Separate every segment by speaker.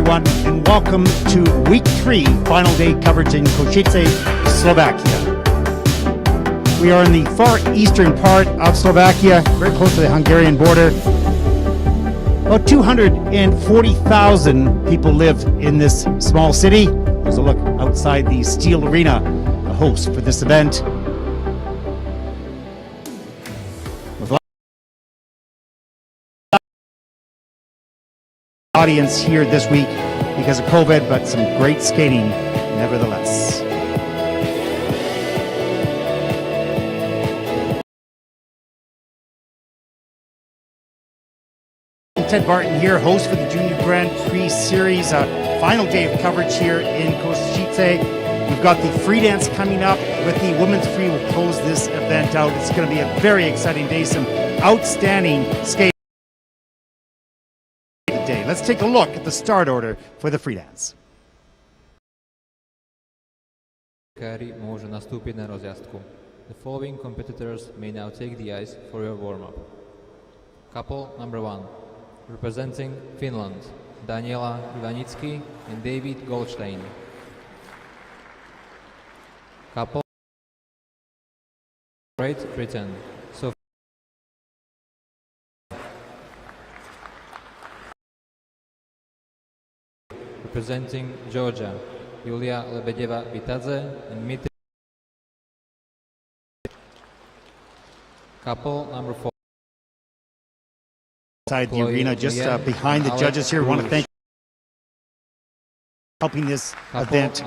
Speaker 1: everyone, and welcome to week 3, final day coverage in Kośice, Slovakia. We are in the far eastern part of Slovakia, very close to the Hungarian border. About 240,000 people live in this small city. There's a look outside the Steel Arena, the host for this event. Audience here this week because of COVID, but some great skating nevertheless. Ted Barton here, host for the Junior Grand Prix Series, final day of coverage here in Kośice. We've got the free dance coming up with the women's free. Will close this event out. It's going to be a very exciting day, some outstanding skating. Let's take a look at the start order for the free dance.
Speaker 2: Môžu nastúpiť na rozjazdku. The following competitors may now take the ice for your warm-up. Couple number 1, representing Finland, Daniela Ivanicki and David Goldstein. Couple Great Britain, representing Georgia, Julia Lebedeva-Vitadze and Dmitry. Couple number 4.
Speaker 1: Inside the arena, just behind the judges here. We want to thank helping this event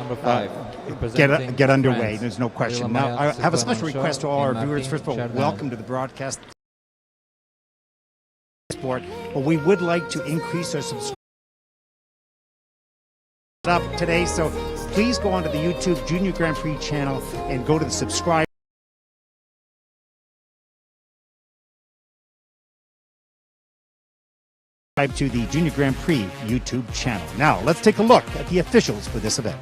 Speaker 1: get underway. There's no question. Now, I have a special request to all our viewers. First of all, welcome to the broadcast sport. But we would like to increase our subscribers up today, so please go onto the YouTube Junior Grand Prix channel and go to the subscribe to the Junior Grand Prix YouTube channel. Now let's take a look at the officials for this event.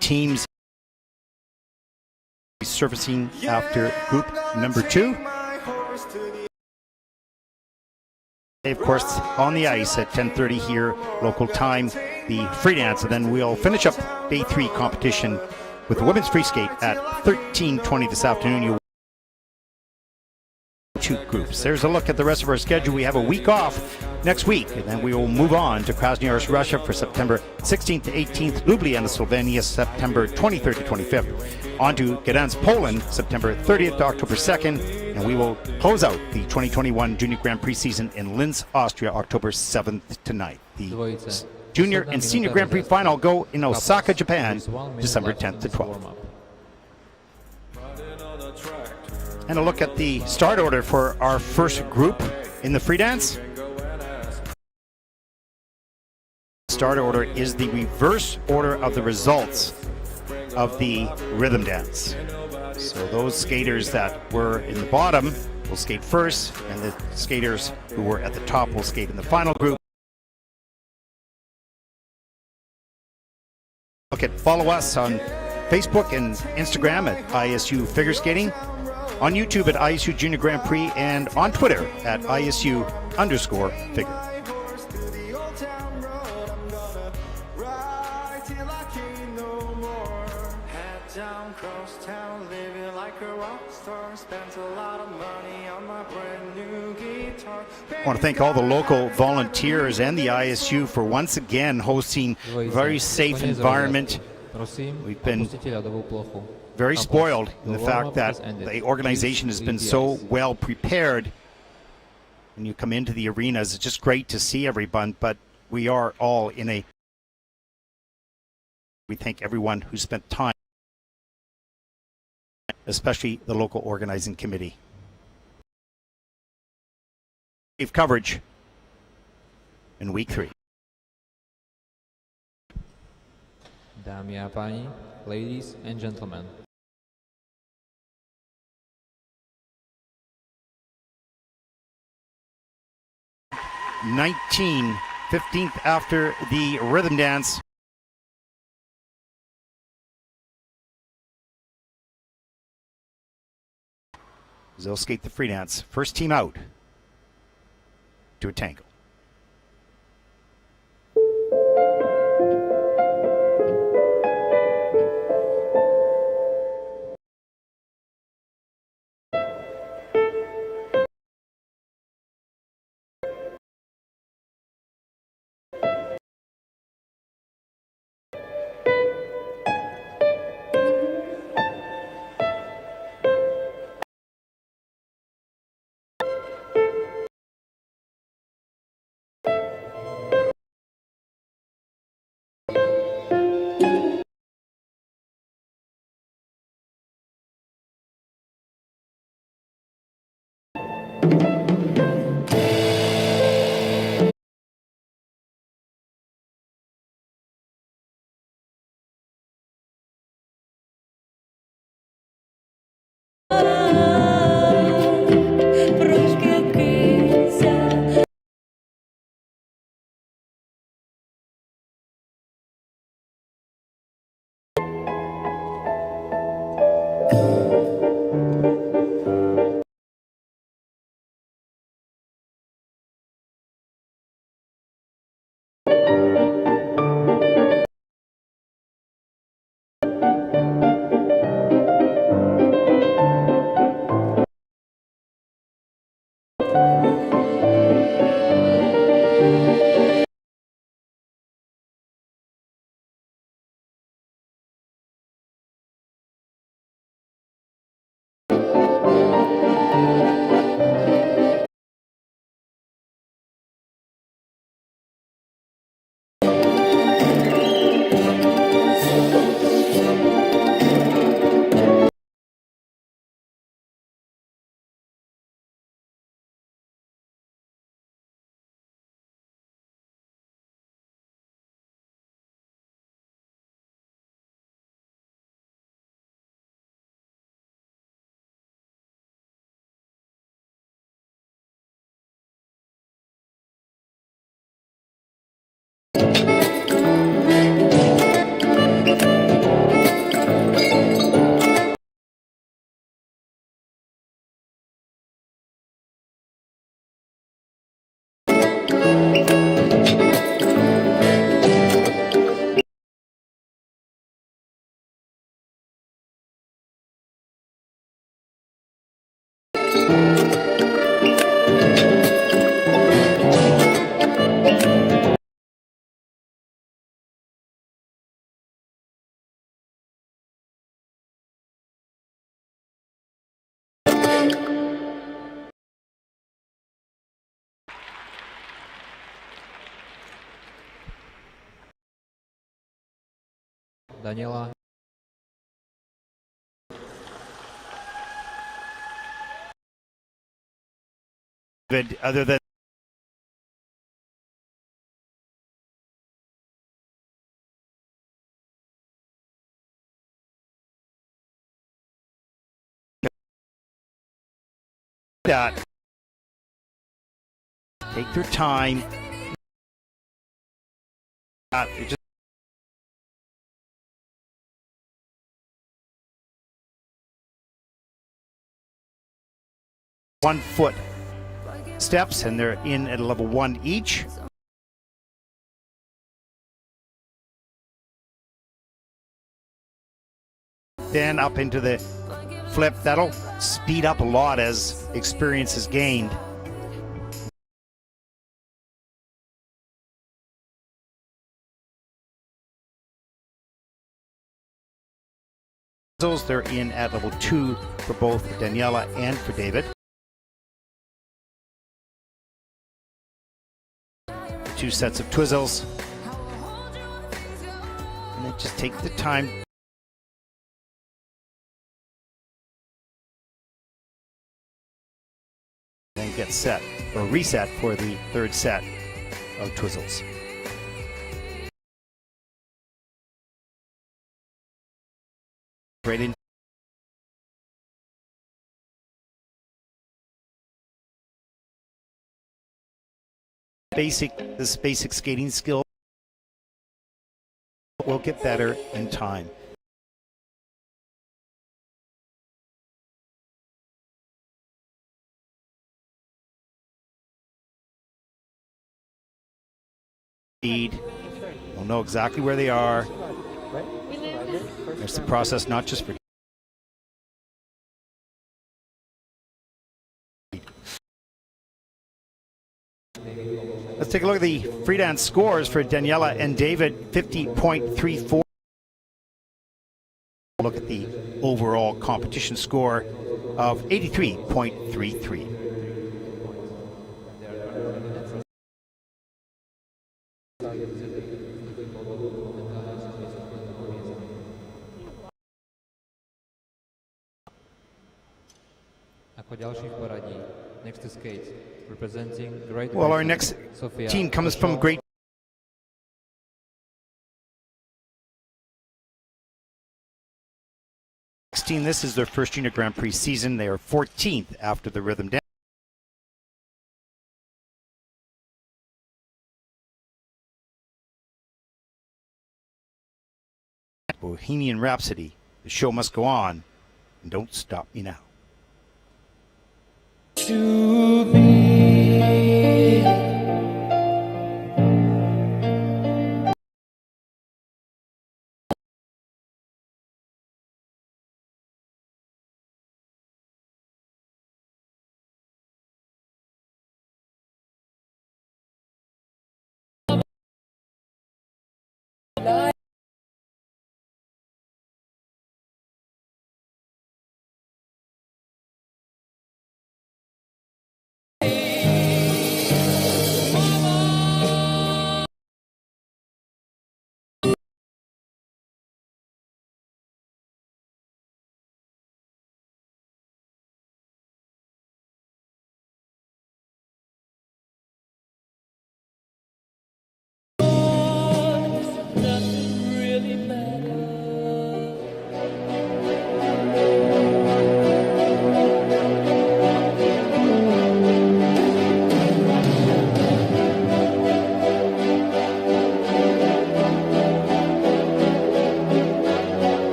Speaker 1: Teams surfacing after group number 2. Of course, on the ice at 10:30 here, local time, the free dance, and then we'll finish up day 3 competition with the women's free skate at 13:20 this afternoon. You 2 groups. There's a look at the rest of our schedule. We have a week off next week, and then we will move on to Krasnoyarsk, Russia for September 16th to 18th, Ljubljana, Slovenia, September 23rd to 25th. On to Gdansk, Poland, September 30th to October 2nd, and we will close out the 2021 Junior Grand Prix season in Linz, Austria, October 7th to 9th. The Junior and Senior Grand Prix final go in Osaka, Japan, December 10th to 12th. And a look at the start order for our first group in the free dance. Start order is the reverse order of the results of the rhythm dance. So those skaters that were in the bottom will skate first, and the skaters who were at the top will skate in the final group. Follow us on Facebook and Instagram at ISU Figure Skating, on YouTube at ISU Junior Grand Prix, and on Twitter at ISU_figure. I want to thank all the local volunteers and the ISU for once again hosting a very safe environment. We've been very spoiled in the fact that the organization has been so well prepared. When you come into the arenas, it's just great to see everyone, but we are all in a... We thank everyone who spent time, especially the local organizing committee. Coverage in week 3.
Speaker 2: Dámy a páni, ladies and gentlemen.
Speaker 1: (19) 15th after the rhythm dance. They'll skate the free dance. First team out to a tango.
Speaker 2: Daniela.
Speaker 1: Other than that, take their time. It just one foot steps, and they're in at level 1 each. Then up into the flip. That'll speed up a lot as experience is gained. They're in at level 2 for both Daniela and for David. 2 sets of twizzles. And then just take the time. And get set or reset for the 3rd set of twizzles. Right in. This basic skating skill will get better in time. We'll know exactly where they are. It's the process, not just for let's take a look at the freedance scores for Daniela and David. 50.34. Look at the overall competition score of 83.33.
Speaker 2: Next to skate, representing Great
Speaker 1: Well, our next
Speaker 2: Sofia
Speaker 1: team comes from Great. This is their first Junior Grand Prix season. They are 14th after the rhythm dance. Bohemian Rhapsody. The show must go on, and don't stop me now. To be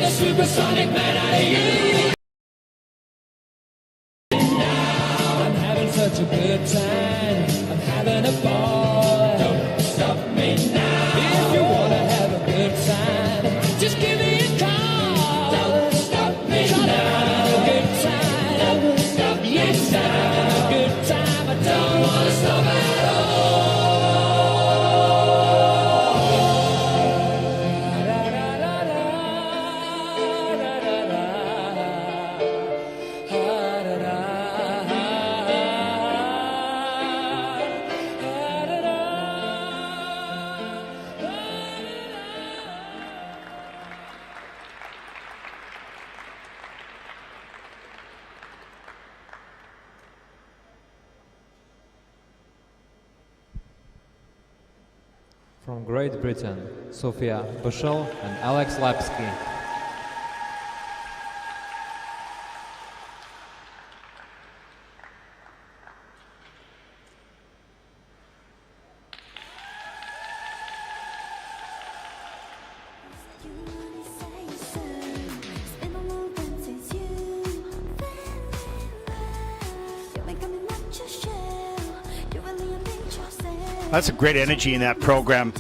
Speaker 3: Supersonic man out of you. Now I'm having such a good time. I'm having a ball. Don't stop me now. If you wanna have a good time, just give me a call. Don't stop me now. I'm having a good time. Don't stop me yes, now. I'm having a good time. I don't wanna stop at all.
Speaker 2: From Great Britain, Sofia Bushell and Alex Lapsky.
Speaker 1: That's a great energy in that program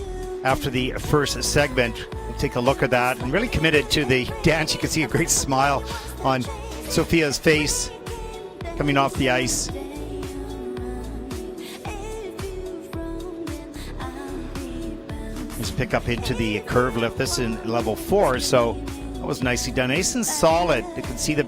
Speaker 1: after the first segment. We'll take a look at that and really committed to the dance. You can see a great smile on Sofia's face coming off the ice. Let's pick up into the curve lift. This in level 4, so that was nicely done. Nice and solid. You can see that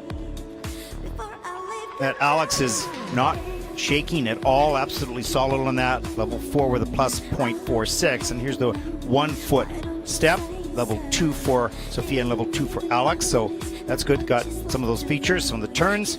Speaker 1: Alex is not shaking at all, absolutely solid on that. Level 4 with a plus 0.46, and here's the 1 foot step. Level 2 for Sofia and level 2 for Alex, so that's good. Got some of those features on the turns.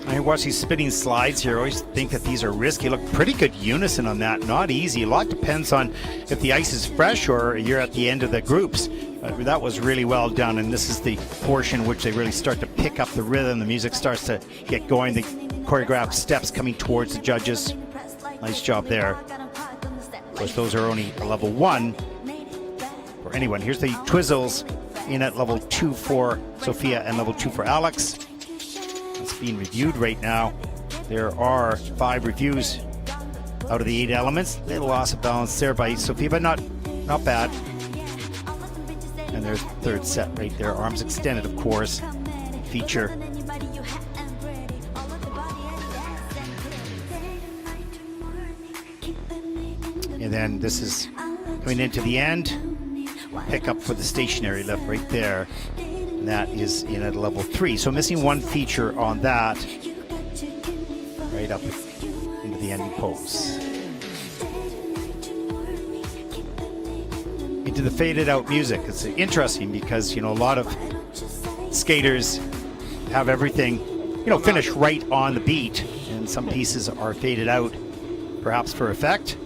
Speaker 1: I watch these spinning slides here. I always think that these are risky. Look, pretty good unison on that. Not easy. A lot depends on if the ice is fresh or you're at the end of the groups. That was really well done, and this is the portion which they really start to pick up the rhythm. The music starts to get going. The choreographed steps coming towards the judges. Nice job there. Of course, those are only a level 1 for anyone. Here's the twizzles in at level 2 for Sofia and level 2 for Alex. It's being reviewed right now. There are 5 reviews out of the 8 elements. Little loss of balance there by Sofia, but not bad. And there's the third set right there. Arms extended, of course, feature. And then this is coming into the end. Pick up for the stationary lift right there. And that is in at level 3. So missing 1 feature on that. Right up into the ending pose. Into the faded out music. It's interesting because, you know, a lot of skaters have everything, you know, finish right on the beat, and some pieces are faded out, perhaps for effect.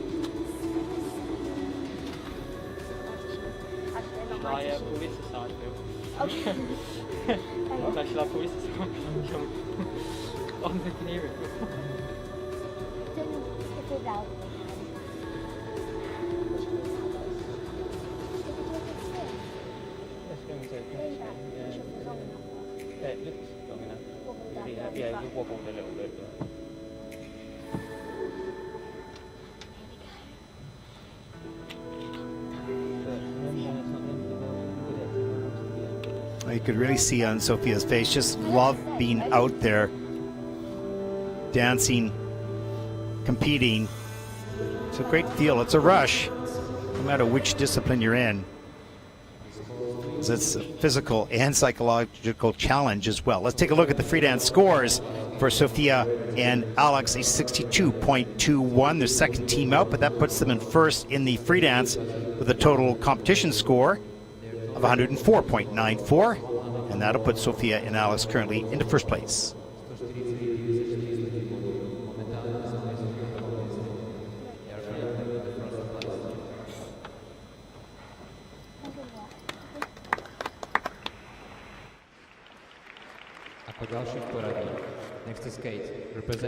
Speaker 1: You could really see on Sofia's face just love being out there, dancing, competing. It's a great feel. It's a rush, no matter which discipline you're in. It's a physical and psychological challenge as well. Let's take a look at the free dance scores for Sofia and Alex. A 62.21, their second team out, but that puts them in first in the free dance with a total competition score of 104.94. and that'll put Sofia and Alex currently into first place.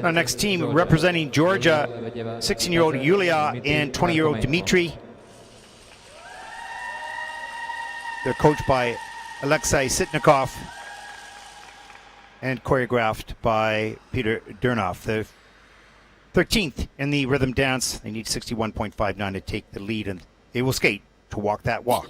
Speaker 1: Our next team representing Georgia, 16-year-old Yulia and 20-year-old Dmitry. They're coached by Alexei Sitnikov and choreographed by Peter Durnoff. They're 13th in the rhythm dance. They need 61.59 to take the lead, and they will skate to walk that walk.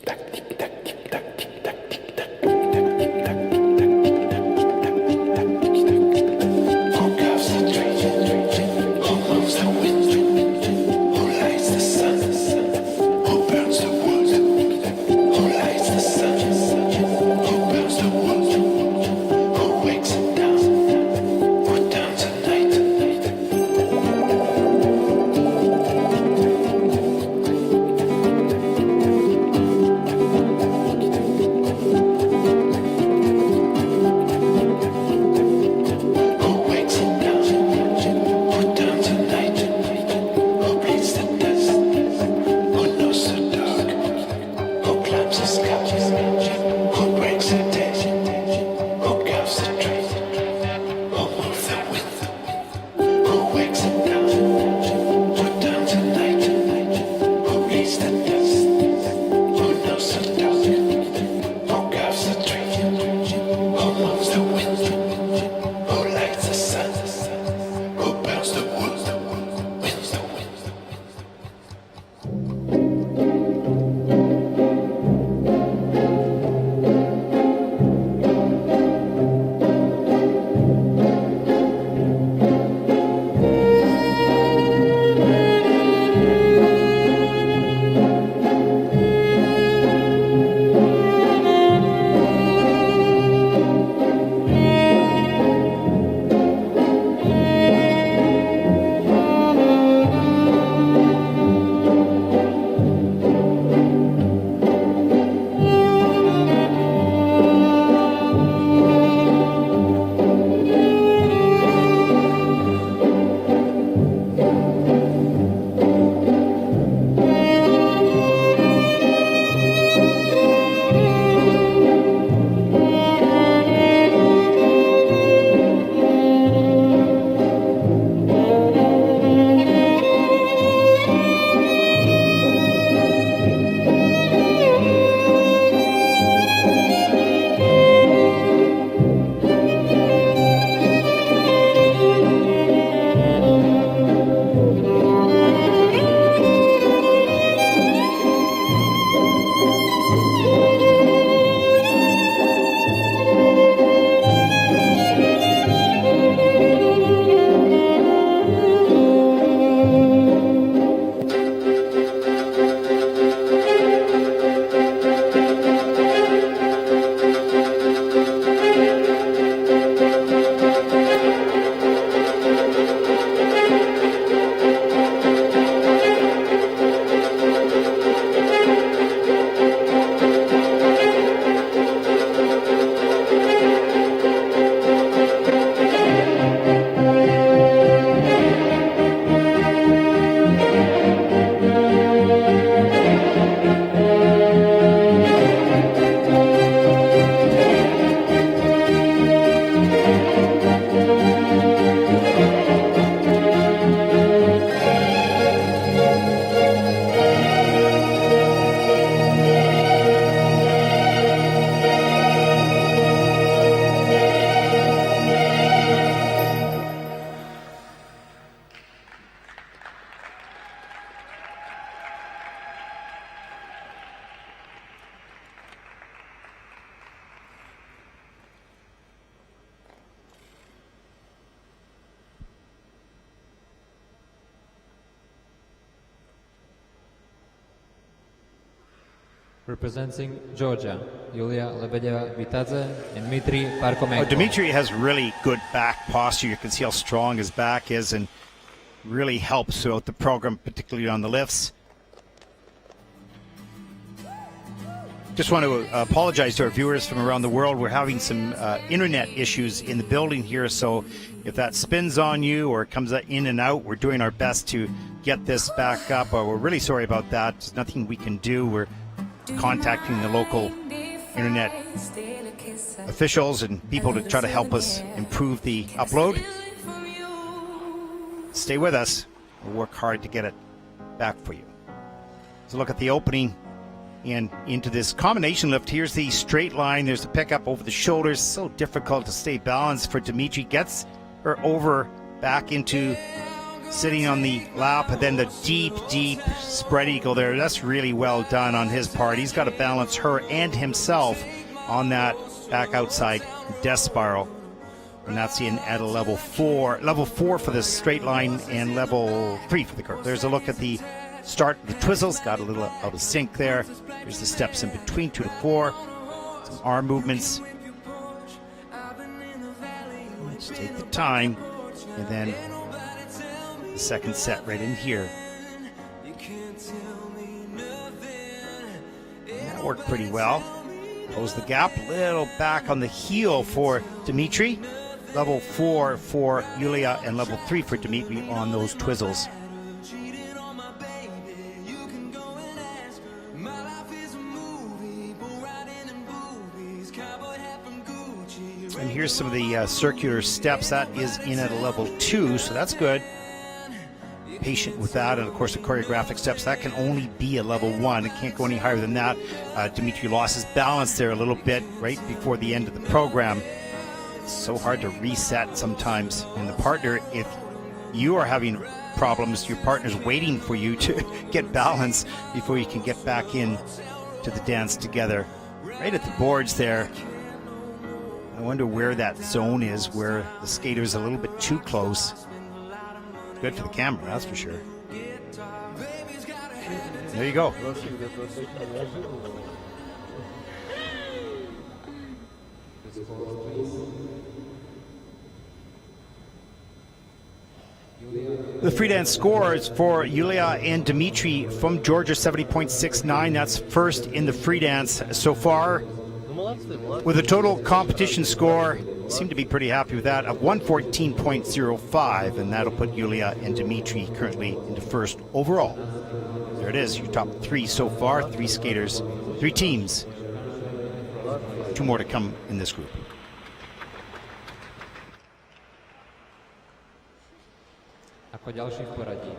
Speaker 2: Representing Georgia, Yulia Lebedeva-Vitadze and Dmitry Parkomenko.
Speaker 1: Dmitry has really good back posture. You can see how strong his back is and really helps throughout the program, particularly on the lifts. Just want to apologize to our viewers from around the world. We're having some internet issues in the building here, so if that spins on you or comes in and out, we're doing our best to get this back up. We're really sorry about that. There's nothing we can do. We're contacting the local internet officials and people to try to help us improve the upload. Stay with us. We'll work hard to get it back for you. So look at the opening and into this combination lift. Here's the straight line. There's the pickup over the shoulders. So difficult to stay balanced for Dimitri. Gets her over back into sitting on the lap, and then the deep spread eagle there. That's really well done on his part. He's got to balance her and himself on that back outside death spiral. And that's in at a level 4. Level 4 for the straight line and level 3 for the curve. There's a look at the start. The twizzles got a little out of sync there. There's the steps in between 2 to 4. Some arm movements. Let's take the time. And then the second set right in here. And that worked pretty well. Close the gap. A little back on the heel for Dimitri. Level 4 for Yulia and level 3 for Dimitri on those twizzles. And here's some of the circular steps. That is in at a level 2, so that's good. Patient with that, and of course the choreographic steps, that can only be a level 1. It can't go any higher than that. Dimitri lost his balance there a little bit right before the end of the program. It's so hard to reset sometimes. And the partner, if you are having problems, your partner's waiting for you to get balance before you can get back in to the dance together. Right at the boards there. I wonder where that zone is, where the skater's a little bit too close. Good for the camera, that's for sure. There you go. The free dance scores for Yulia and Dimitri from Georgia, 70.69. That's first in the free dance so far. With a total competition score, seem to be pretty happy with that, of 114.05, and that'll put Yulia and Dimitri currently into first overall. There it is, your top 3 so far, 3 skaters, 3 teams. 2 more to come in this group.
Speaker 2: Ako ďalší v poradí.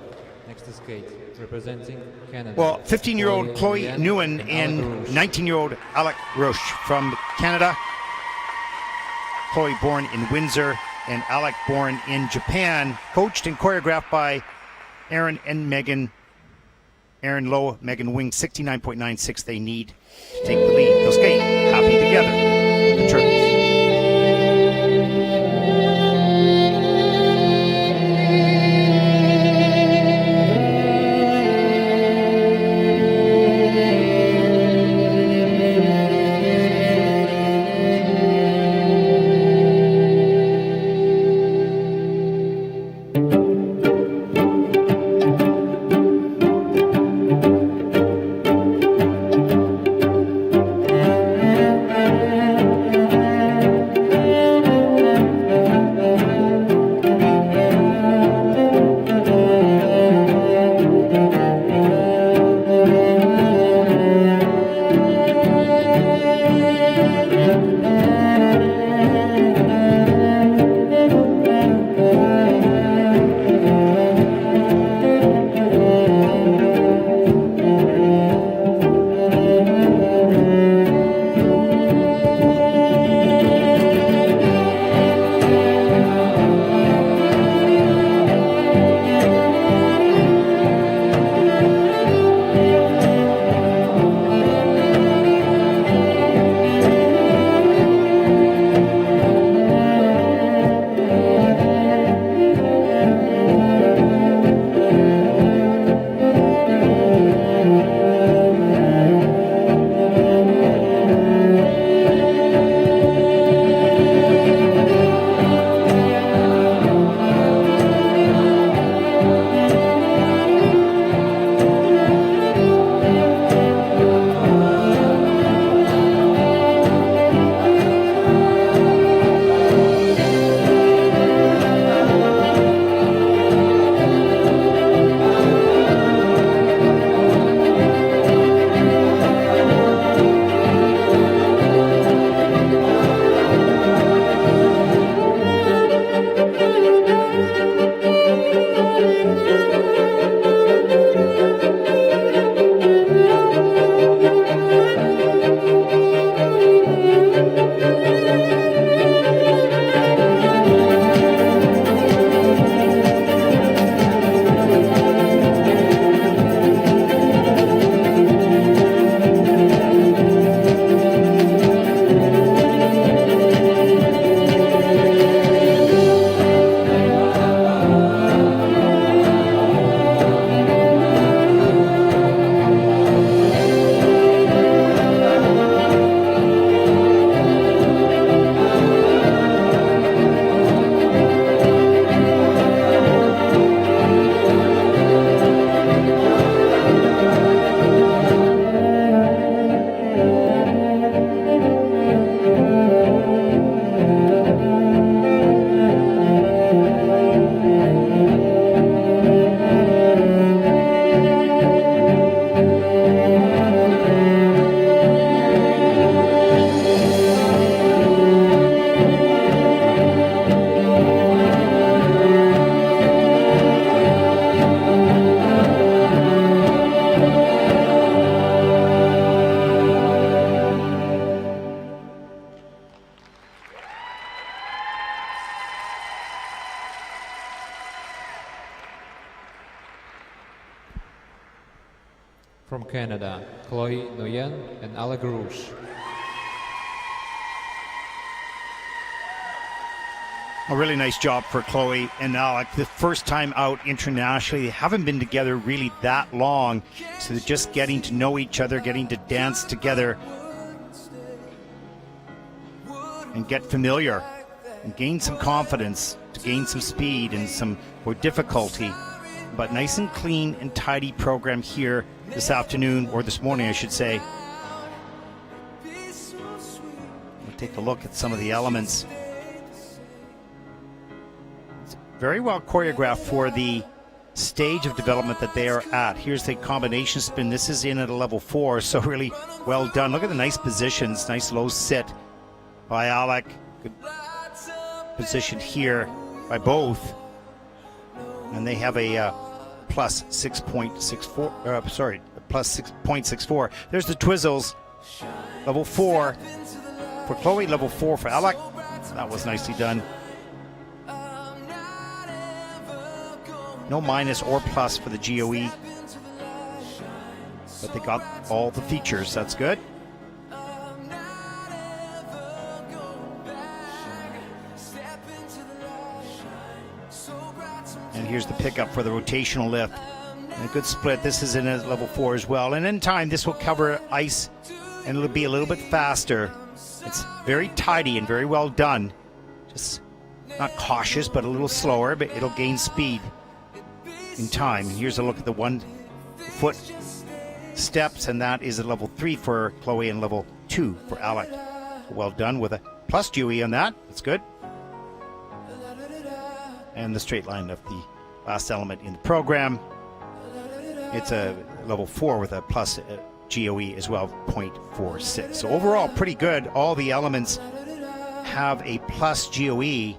Speaker 2: Next to skate, representing Canada.
Speaker 1: Well, 15-year-old Chloe Nguyen and 19-year-old Alec Roche from Canada. Chloe born in Windsor and Alec born in Japan. Coached and choreographed by Aaron and Megan. Aaron Lowe, Megan Wing, 69.96 they need to take the lead. They'll skate happy together with the Turtles.
Speaker 2: From Canada, Chloe Nguyen and Alec Rouge.
Speaker 1: A really nice job for Chloe and Alec. The first time out internationally. They haven't been together really that long. So they're just getting to know each other, getting to dance together and get familiar and gain some confidence, to gain some speed and some more difficulty. But nice and clean and tidy program here this afternoon, or this morning I should say. We'll take a look at some of the elements. Very well choreographed for the stage of development that they are at. Here's the combination spin. This is in at a level 4, so really well done. Look at the nice positions, nice low sit by Alec. Good position here by both. And they have a plus 6.64, plus 6.64. There's the Twizzles, level 4 for Chloe, level 4 for Alec. That was nicely done. No minus or plus for the GOE, but they got all the features. That's good. And here's the pickup for the rotational lift. And a good split. This is in at level 4 as well. And in time, this will cover ice, and it'll be a little bit faster. It's very tidy and very well done. Just not cautious, but a little slower, but it'll gain speed in time. Here's a look at the 1 foot steps, and that is a level 3 for Chloe and level 2 for Alec. Well done with a plus GUE on that. That's good. And the straight line of the last element in the program. It's a level 4 with a plus GOE as well, 0.46. So overall, pretty good. All the elements have a plus GOE,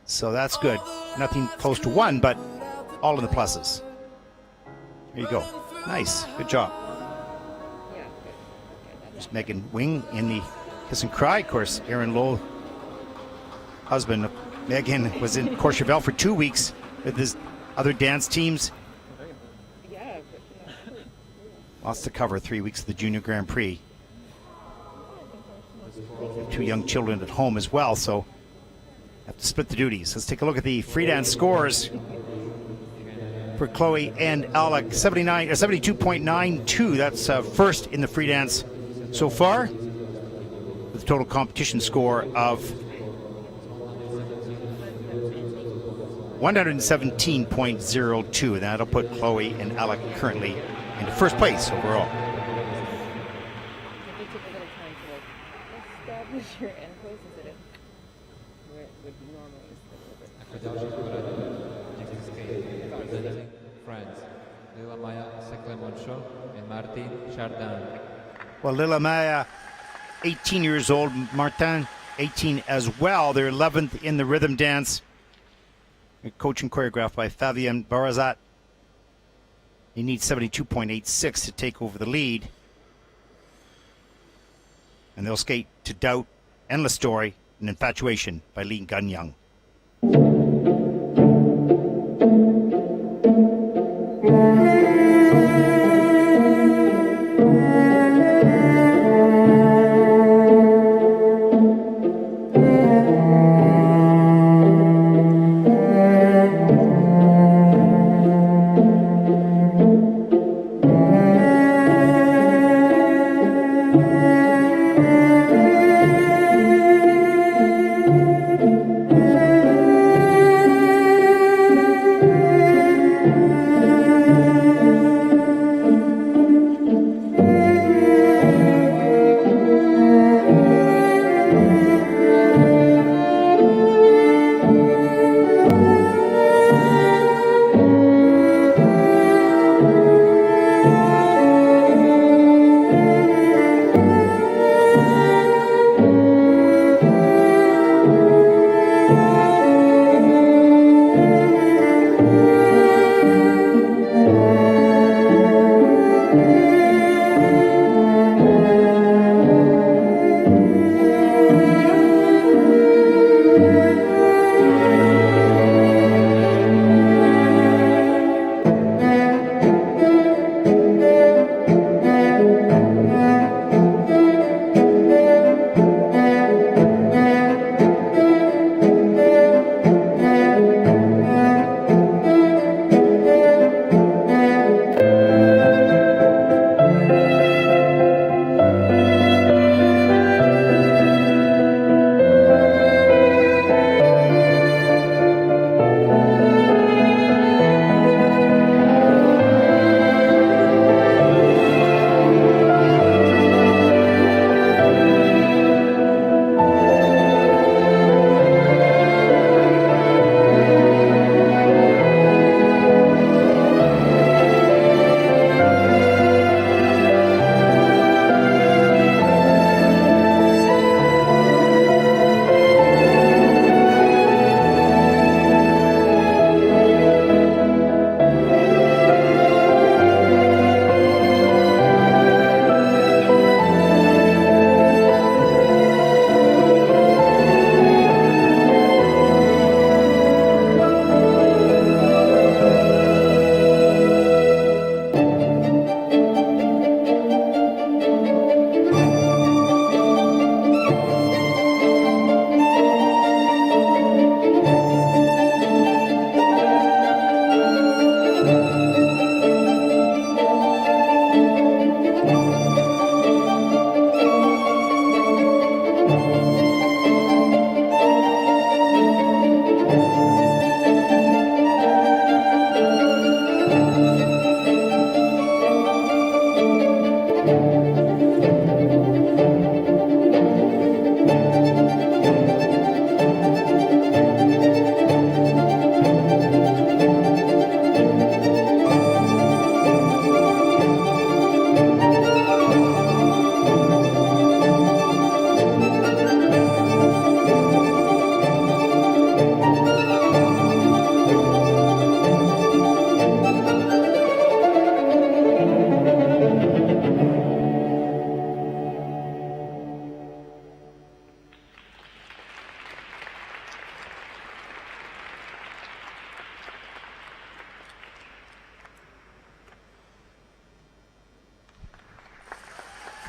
Speaker 1: so that's good. Nothing close to 1, but all in the pluses. There you go. Nice. Good job. There's Megan Wing in the Kiss and Cry. Of course, Aaron Lowe, husband of Megan, was in Courchevel for 2 weeks with his other dance teams. Lots to cover. 3 weeks of the Junior Grand Prix. 2 young children at home as well, so have to split the duties. Let's take a look at the free dance scores for Chloe and Alec. 72.92. That's first in the free dance so far, with a total competition score of 117.02. And that'll put Chloe and Alec currently into first place overall.
Speaker 4: It took a little time to establish your endpoints instead of where it would normally
Speaker 2: Representing France, Lila Maya Seclemoncho and Martin Chardin.
Speaker 1: Well, Lila Maya, 18 years old. Martin, 18 as well. They're 11th in the rhythm dance. Coach and choreographed by Fabien Barazat. He needs 72.86 to take over the lead. And they'll skate to Doubt, Endless Story, and Infatuation by Lee Gun-Young.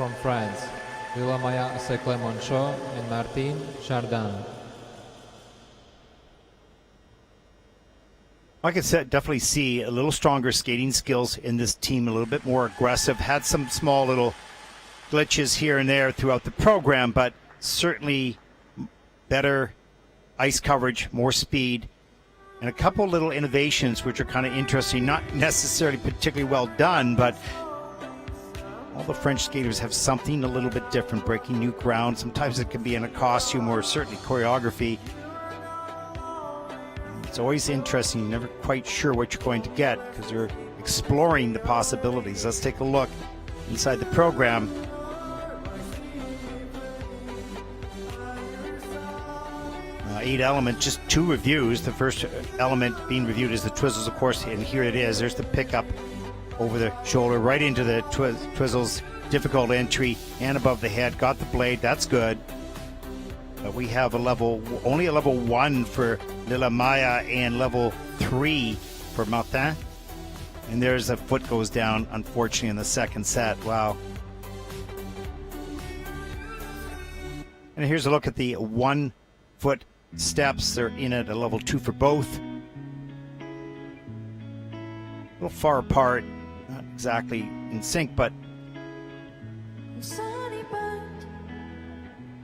Speaker 2: From France, Willamaya Seclet-Monchot and Martine Chardin.
Speaker 1: I could definitely see a little stronger skating skills in this team, a little bit more aggressive. Had some small little glitches here and there throughout the program, but certainly better ice coverage, more speed, and a couple little innovations which are kind of interesting. Not necessarily particularly well done, but all the French skaters have something a little bit different, breaking new ground. Sometimes it can be in a costume or certainly choreography. It's always interesting. You're never quite sure what you're going to get because you're exploring the possibilities. Let's take a look inside the program. Eight element, just 2 reviews. The first element being reviewed is the twizzles, of course, and here it is. There's the pickup over the shoulder, right into the twizzles. Difficult entry and above the head. Got the blade. That's good. But we have only a level 1 for Ljubljana and level 3 for Martin. And there's a foot goes down, unfortunately, in the second set. Wow. And here's a look at the 1 foot steps. They're in at a level 2 for both. A little far apart, not exactly in sync, but.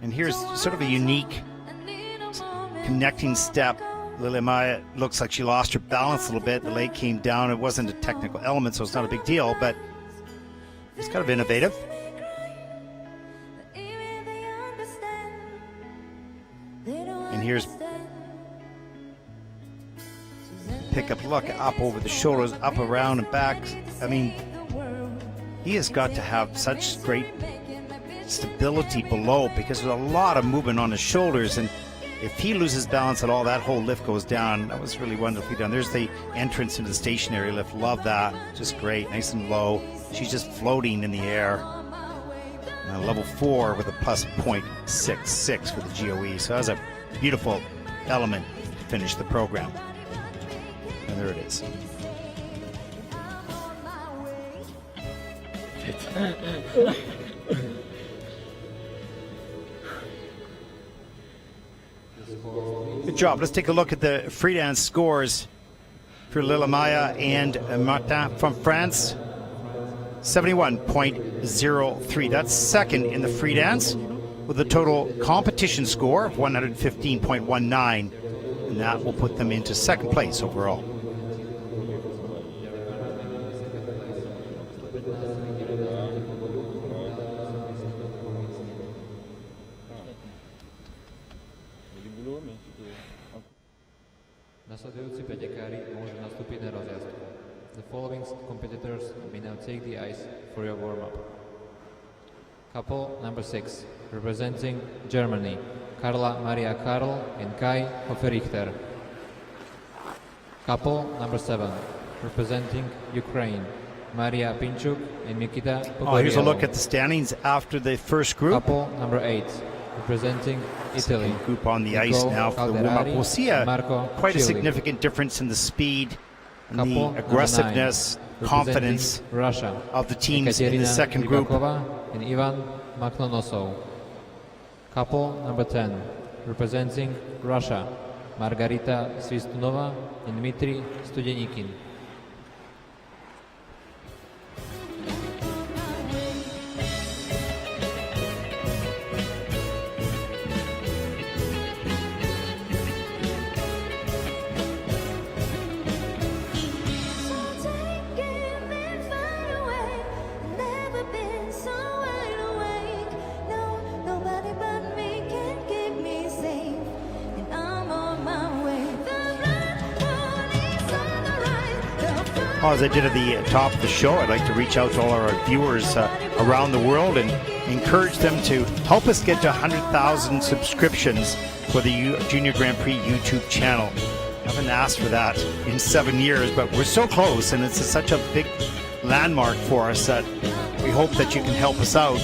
Speaker 1: And here's sort of a unique connecting step. Ljubljana looks like she lost her balance a little bit. The leg came down. It wasn't a technical element, so it's not a big deal, but it's kind of innovative. And here's pick up, look up over the shoulders, up around and back. I mean, he has got to have such great stability below because there's a lot of movement on his shoulders, and if he loses balance at all, that whole lift goes down. That was really wonderfully done. There's the entrance into the stationary lift. Love that. Just great. Nice and low. She's just floating in the air. Level 4 with a plus 0.66 for the GOE. So that was a beautiful element to finish the program. And there it is. Good job. Let's take a look at the free dance scores for Ljubljana and Martin from France. 71.03. That's second in the free dance with a total competition score of 115.19. And that will put them into second place overall.
Speaker 2: Nasledujúci pretekári môžu nastúpiť na rozjazdku. The following competitors may now take the ice for your warm-up. Couple number 6, representing Germany, Carla Maria Karl and Kai Hoferichter. Couple number 7, representing Ukraine, Maria Pinchuk and Mikita Pogorelov.
Speaker 1: Here's a look at the standings after the first group.
Speaker 2: Couple number 8, representing Italy.
Speaker 1: Second group on the ice now for the warm-up. We'll see quite a significant difference in the speed and the aggressiveness, confidence
Speaker 2: Russia,
Speaker 1: of the teams in the second group.
Speaker 2: And Ivan Makhnonosov. Couple number 10, representing Russia, Margarita Svistunova and Dmitry Studenikin.
Speaker 1: As I did at the top of the show, I'd like to reach out to all our viewers around the world and encourage them to help us get to 100,000 subscriptions for the Junior Grand Prix YouTube channel. I haven't asked for that in 7 years, but we're so close, and it's such a big landmark for us that we hope that you can help us out.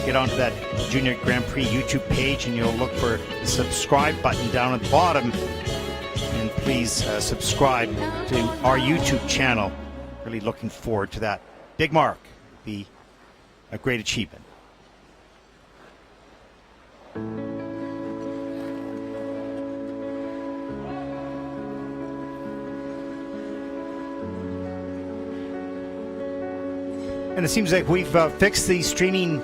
Speaker 1: Get onto that Junior Grand Prix YouTube page, and you'll look for the subscribe button down at the bottom. And please subscribe to our YouTube channel. Really looking forward to that. Big Mark, be a great achievement. And it seems like we've fixed the streaming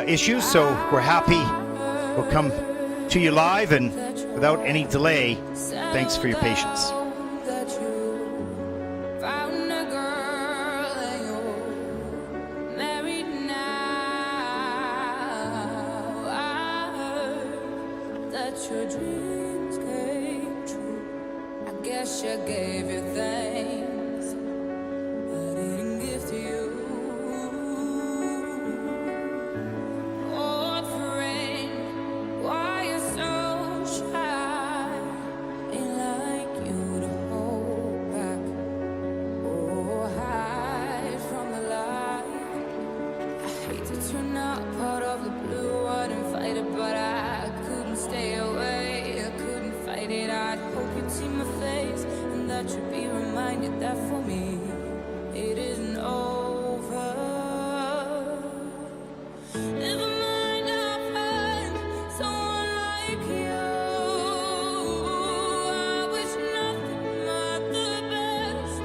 Speaker 1: issues, so we're happy. We'll come to you live and without any delay. Thanks for your patience.
Speaker 3: Your dreams came true. I guess you gave your thanks. I didn't give to you. Old friend, why you so shy? Ain't like you to hold back or hide from the light. I hate that you're not part of the blue. I didn't fight it, but I couldn't stay away. I couldn't fight it. I'd hope you'd see my face and that you'd be reminded that for me it isn't over. Never mind, I'll find someone like you. I wish nothing but the best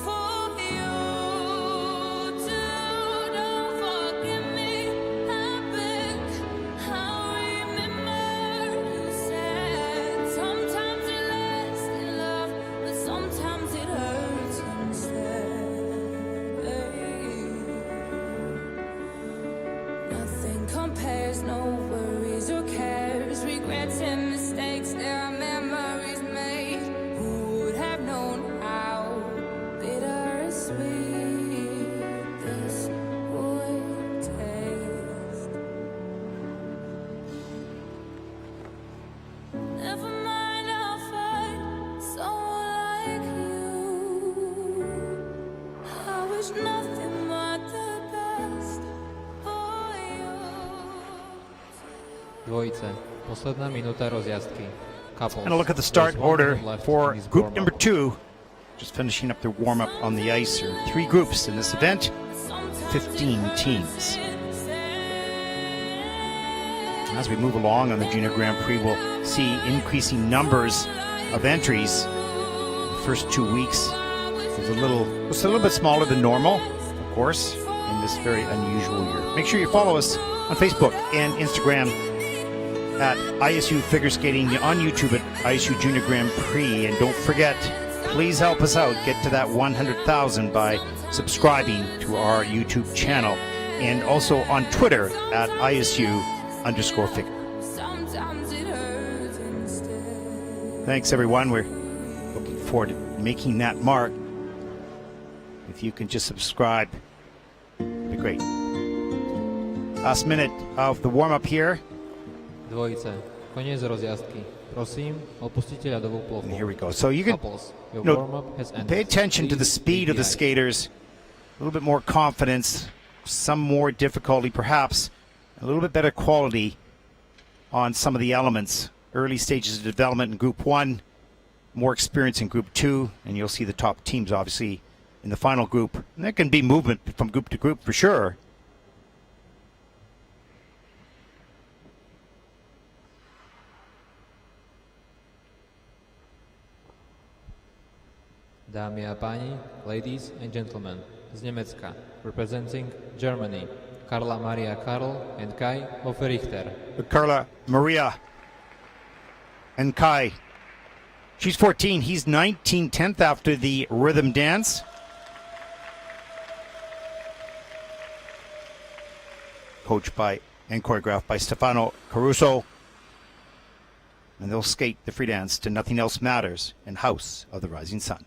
Speaker 3: for you too. Don't forgive me, I beg. I remember you said sometimes it lasts in love, but sometimes it hurts instead. Nothing compares, no worries or cares, regrets and mistakes. There are memories made. Who would have known how bitter and sweet this would taste? Never mind, I'll find someone like you. I wish nothing but the best for you.
Speaker 2: Dvojice. Posledná minúta rozjazdky. Couples.
Speaker 1: And a look at the
Speaker 2: There's
Speaker 1: start
Speaker 2: 1
Speaker 1: order
Speaker 2: minute left
Speaker 1: for
Speaker 2: in this
Speaker 1: group
Speaker 2: warm-up.
Speaker 1: number 2. Just finishing up their warm-up on the ice. There are 3 groups in this event, 15 teams. As we move along on the Junior Grand Prix, we'll see increasing numbers of entries. The first 2 weeks was a little bit smaller than normal, of course, in this very unusual year. Make sure you follow us on Facebook and Instagram at ISU Figure Skating, on YouTube at ISU Junior Grand Prix. And don't forget, please help us out, get to that 100,000 by subscribing to our YouTube channel, and also on Twitter at ISU_figure.
Speaker 3: Sometimes it hurts instead.
Speaker 1: Thanks, everyone. We're looking forward to making that mark. If you can just subscribe, it'd be great. Last minute of the warm-up here.
Speaker 2: Dvojice. Koniec rozjazdky. Prosím, opustite ľadovú plochu.
Speaker 1: And here we go. So you can
Speaker 2: Couples. Your
Speaker 1: No,
Speaker 2: warm-up has ended.
Speaker 1: pay attention to the
Speaker 2: Please
Speaker 1: speed of
Speaker 2: take
Speaker 1: the
Speaker 2: ice.
Speaker 1: skaters. A little bit more confidence, some more difficulty, perhaps a little bit better quality on some of the elements. Early stages of development in Group 1, more experience in Group 2, and you'll see the top teams, obviously, in the final group. And there can be movement from group to group for sure.
Speaker 2: Dámy a páni, ladies and gentlemen, z Nemecka, representing Germany, Carla Maria Karl and Kai Hofer-Richter.
Speaker 1: Carla Maria and Kai. She's 14, he's 19, 10th after the rhythm dance. Coached by and choreographed by Stefano Caruso. And they'll skate the free dance to Nothing Else Matters and House of the Rising Sun.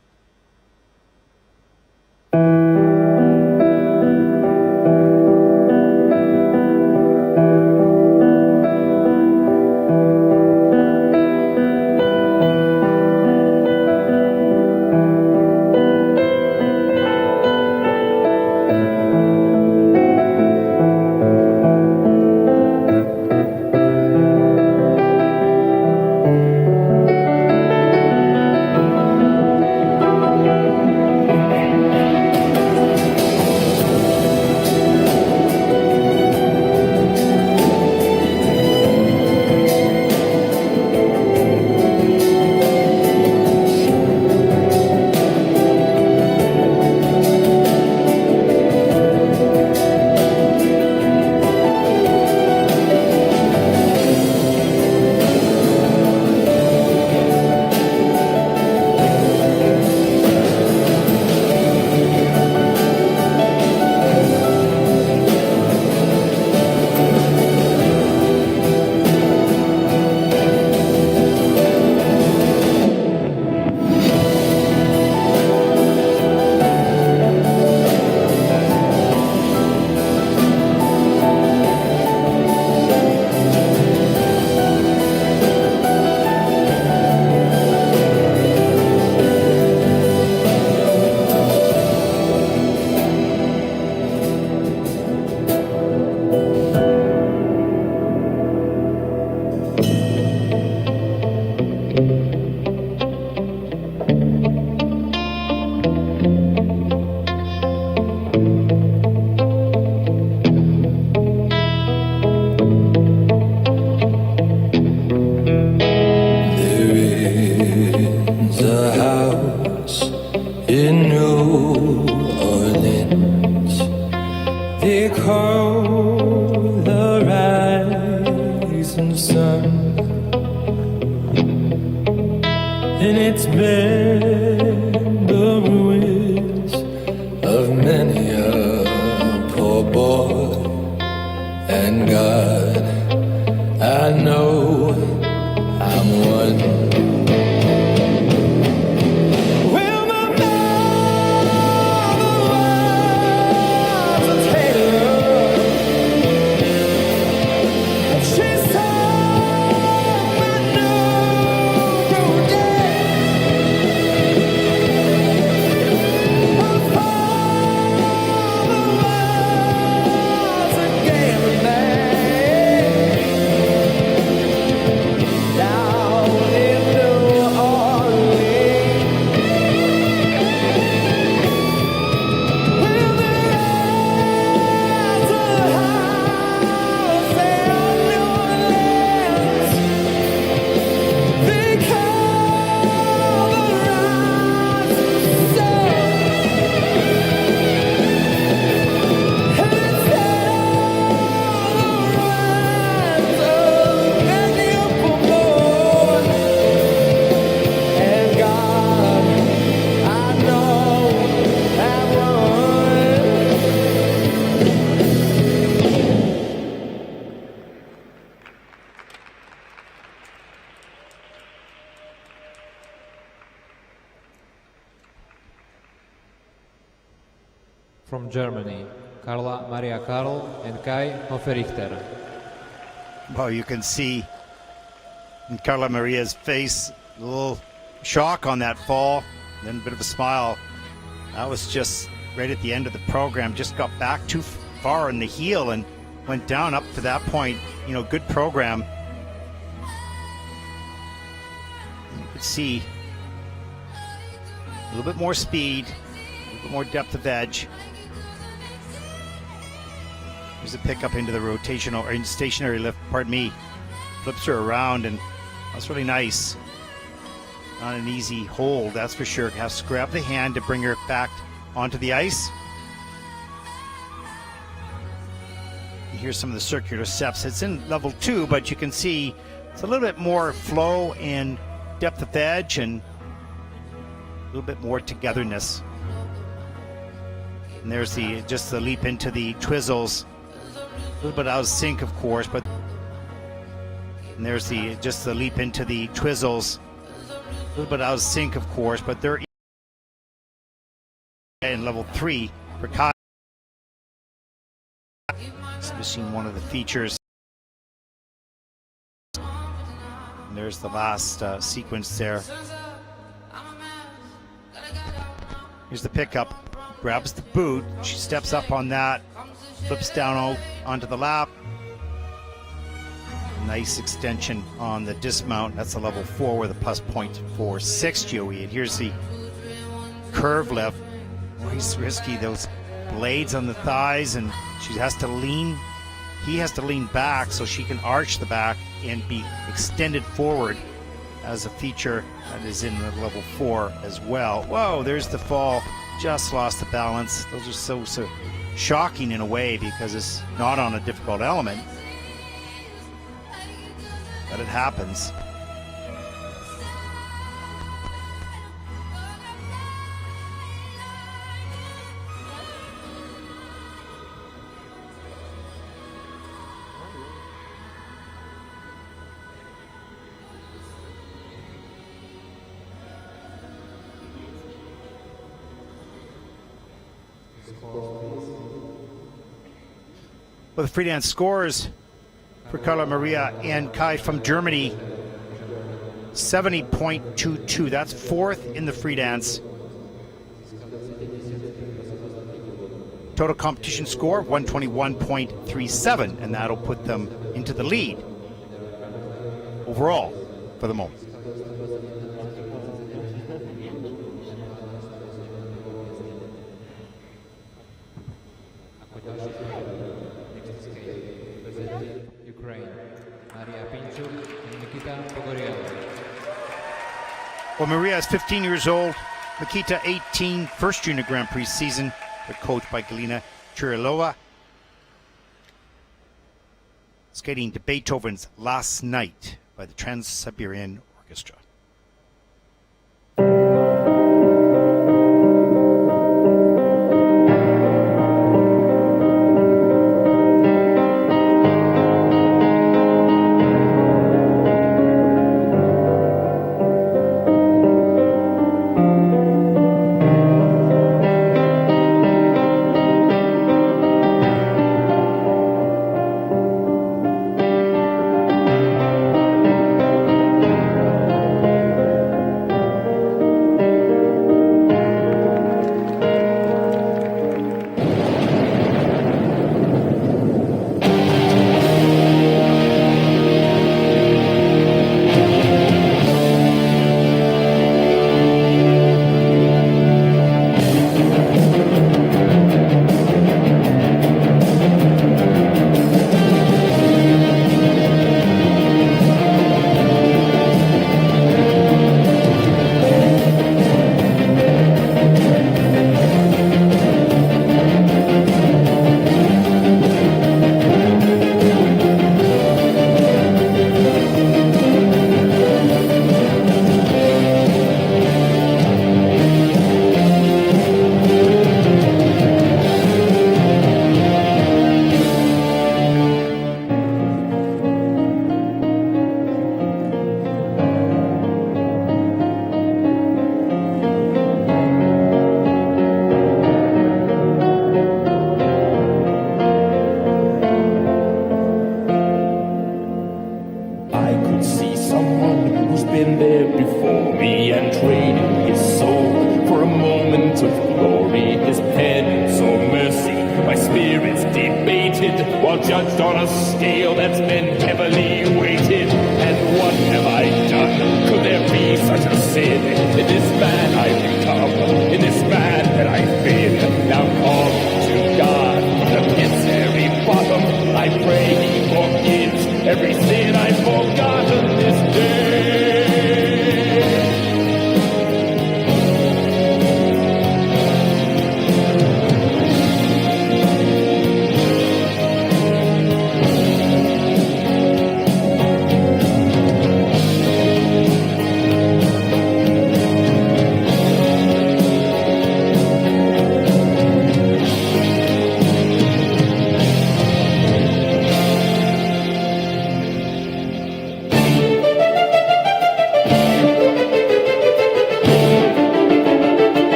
Speaker 3: rising sun, and it's been the ruins of many a poor boy. And God, I know I'm one. Well, my mother was a tailor, and she saw my new day. My father was a gambling man down in New Orleans. Well, there's a house in New Orleans they call the rising sun, and it's there the rise of many a poor boy. And God, I know I'm one.
Speaker 2: From Germany, Carla Maria Karl and Kai Hoferichter.
Speaker 1: Well, you can see in Carla Maria's face a little shock on that fall, then a bit of a smile. That was just right at the end of the program. Just got back too far in the heel and went down up to that point. You know, good program. You could see a little bit more speed, a little bit more depth of edge. Here's a pickup into the rotational or stationary lift, pardon me. Flips her around, and that's really nice. Not an easy hold, that's for sure. Has to grab the hand to bring her back onto the ice. And here's some of the circular steps. It's in level 2, but you can see it's a little bit more flow and depth of edge and a little bit more togetherness. And there's just the leap into the twizzles. A little bit out of sync, of course, but and there's just the leap into the twizzles. A little bit out of sync, of course, but they're in level 3 for Kai. It's missing one of the features. And there's the last sequence there. Here's the pickup. Grabs the boot. She steps up on that. Flips down onto the lap. Nice extension on the dismount. That's a level 4 with a plus 0.46, Joey. And here's the curve lift. Nice risky, those blades on the thighs, and she has to lean. He has to lean back so she can arch the back and be extended forward as a feature that is in the level 4 as well. Whoa, there's the fall. Just lost the balance. Those are so shocking in a way because it's not on a difficult element. But it happens. Well, the free dance scores for Carla Maria and Kai from Germany, 70.22. That's 4th in the free dance. Total competition score 121.37, and that'll put them into the lead overall for the moment. Well, Maria is 15 years old. Mikita, 18, first junior Grand Prix season. They're coached by Galina Churilova. skating to Beethoven's Last Night by the Trans-Siberian Orchestra.
Speaker 5: Judged on a scale that's been heavily weighted. And what have I done? Could there be such a sin? In this man I've become, in this man that I've been. Now come to God from the pit's very bottom. I pray he forgives every sin I've forgotten this day.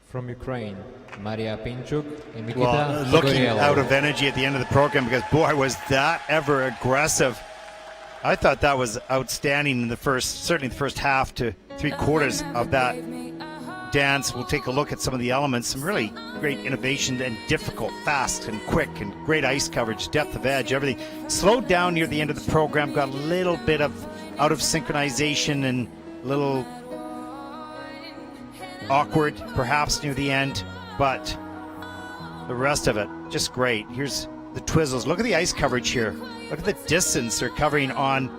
Speaker 2: From Ukraine, Maria Pinchuk and Nikita
Speaker 1: Well, looking
Speaker 2: Pogorelov.
Speaker 1: out of energy at the end of the program because, boy, was that ever aggressive. I thought that was outstanding in the first, certainly the first half to three quarters of that dance. We'll take a look at some of the elements, some really great innovation and difficult, fast and quick and great ice coverage, depth of edge, everything. Slowed down near the end of the program, got a little bit of out of synchronization and a little awkward perhaps near the end, but the rest of it just great. Here's the twizzles. Look at the ice coverage here. Look at the distance they're covering on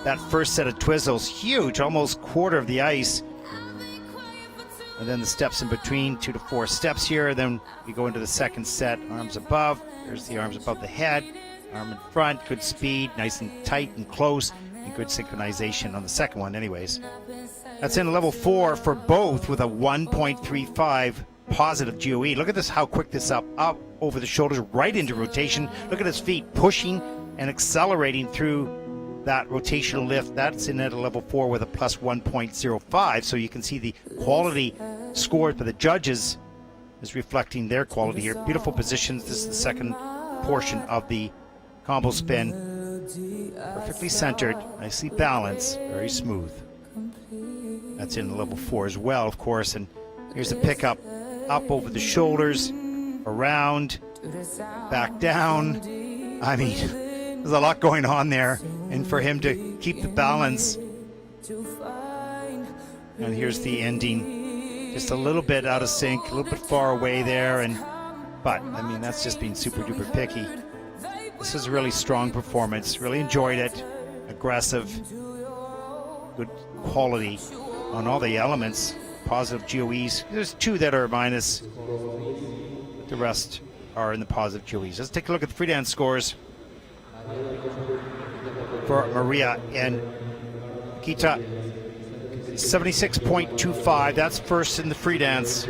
Speaker 1: that first set of twizzles. Huge, almost quarter of the ice. And then the steps in between, 2 to 4 steps here. Then we go into the second set, arms above. There's the arms above the head, arm in front, good speed, nice and tight and close, and good synchronization on the second one anyways. That's in level 4 for both with a 1.35 positive GOE. Look at this, how quick this up over the shoulders, right into rotation. Look at his feet pushing and accelerating through that rotational lift. That's in at a level 4 with a plus 1.05. So you can see the quality scored by the judges is reflecting their quality here. Beautiful positions. This is the second portion of the combo spin. Perfectly centered, nicely balanced, very smooth. That's in level 4 as well, of course. And here's the pickup up over the shoulders, around, back down. I mean, there's a lot going on there. And for him to keep the balance. And here's the ending. Just a little bit out of sync, a little bit far away there. But, I mean, that's just being super duper picky. This is a really strong performance. Really enjoyed it. Aggressive. Good quality on all the elements. Positive GOEs. There's 2 that are minus. The rest are in the positive GOEs. Let's take a look at the free dance scores for Maria and Nikita. 76.25. That's first in the free dance.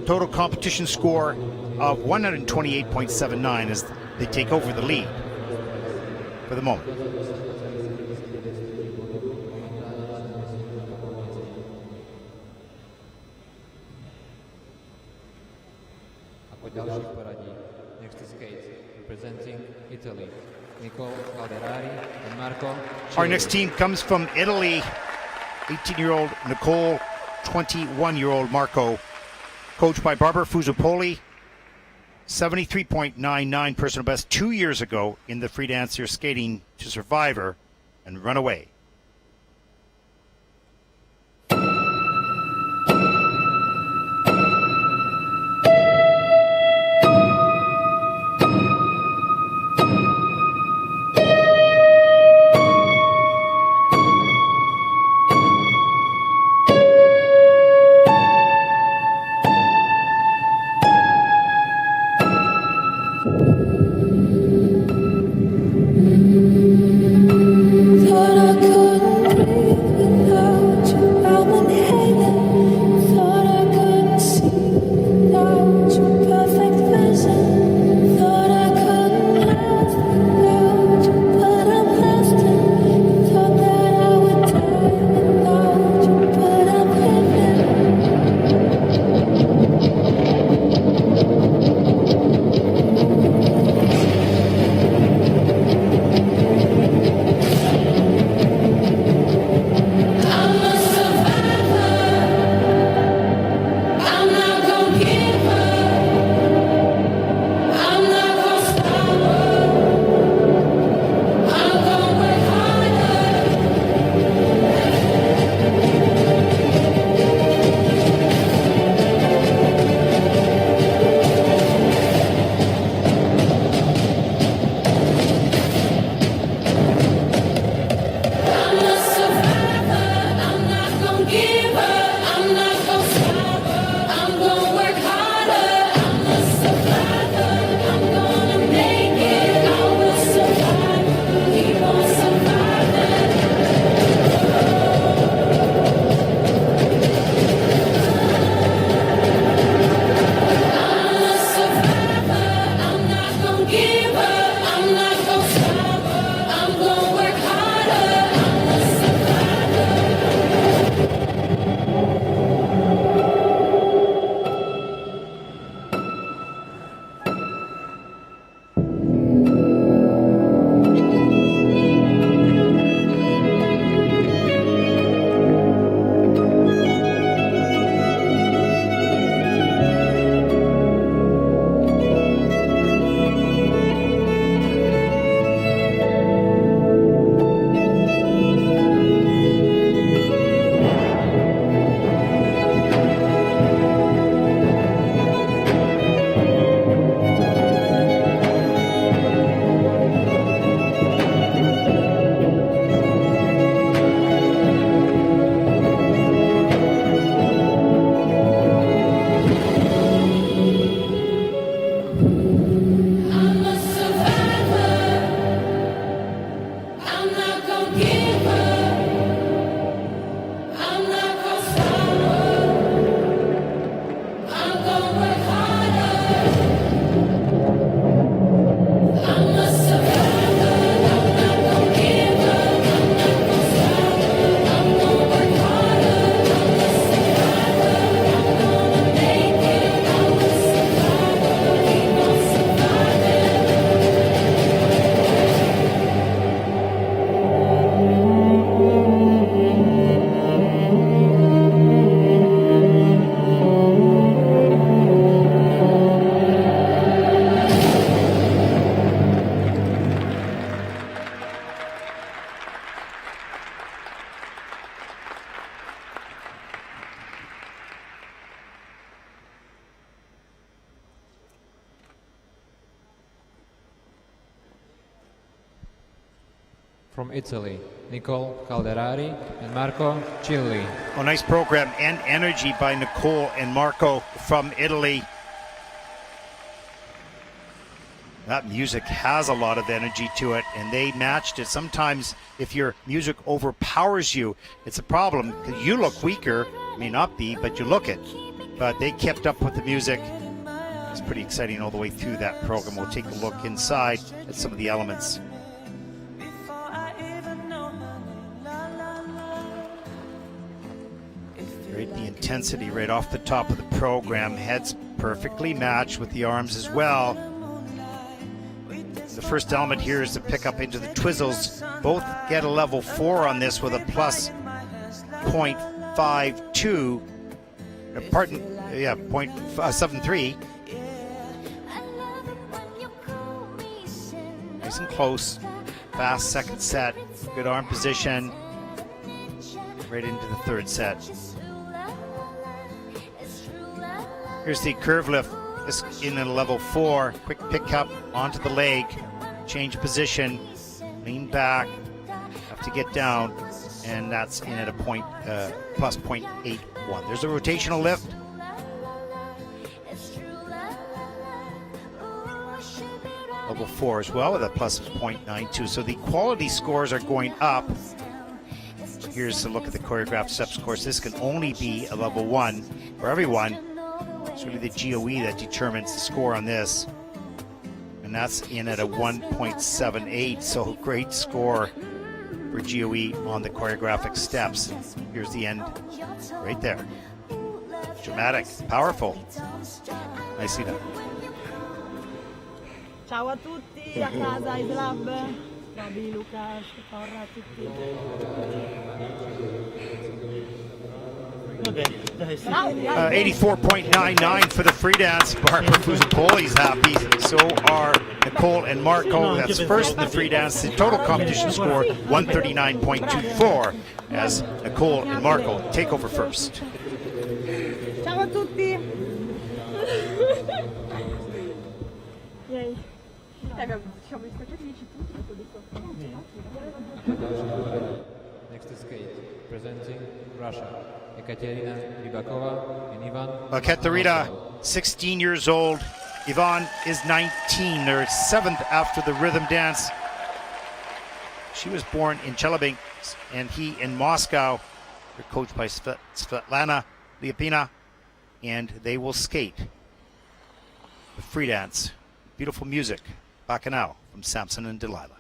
Speaker 1: Total competition score of 128.79 as they take over the lead for the moment.
Speaker 2: Další poradí. Next is skate, representing Italy. Nicole Calderari and Marco.
Speaker 1: Our next team comes from Italy. 18-year-old Nicole, 21-year-old Marco. Coached by Barbara Fusopoli. 73.99 personal best 2 years ago in the free dancer skating to Survivor and Runaway.
Speaker 3: Thought I could
Speaker 2: From Italy, Nicole Calderari and Marco Cilli.
Speaker 1: Oh, nice program and energy by Nicole and Marco from Italy. That music has a lot of energy to it, and they matched it. Sometimes if your music overpowers you, it's a problem because you look weaker. May not be, but you look it. But they kept up with the music. It's pretty exciting all the way through that program. We'll take a look inside at some of the elements. Right, the intensity right off the top of the program. Heads perfectly matched with the arms as well. The first element here is to pick up into the twizzles. Both get a level 4 on this with a plus 0.52. Pardon, yeah, 0.73. Nice and close. Fast second set. Good arm position. Right into the third set. Here's the curve lift. This in at a level 4. Quick pickup onto the leg. Change position. Lean back. Have to get down. And that's in at a plus 0.81. There's a rotational lift. Level 4 as well with a plus 0.92. So the quality scores are going up. Here's a look at the choreographed steps. Of course, this can only be a level 1 for everyone. It's really the GOE that determines the score on this. And that's in at a 1.78. So great score for GOE on the choreographic steps. Here's the end right there. Dramatic, powerful. Nicely done.
Speaker 6: Ciao a tutti, a casa, ai club. Roby, Luca, Corra, tutti.
Speaker 1: 84.99 for the free dance. Barbara Fusipoli's happy. So are Nicole and Marco. That's first in the free dance. The total competition score 139.24 as Nicole and Marco take over first.
Speaker 6: Ciao a tutti. Yay.
Speaker 2: Next to skate, presenting Russia, Ekaterina Rybakova and Ivan.
Speaker 1: Katerina, 16 years old. Ivan is 19. They're 7th after the rhythm dance. She was born in Chelyabinsk and he in Moscow. They're coached by Svetlana Lyapina, and they will skate the free dance. Beautiful music. Bacchanal from Samson and Delilah.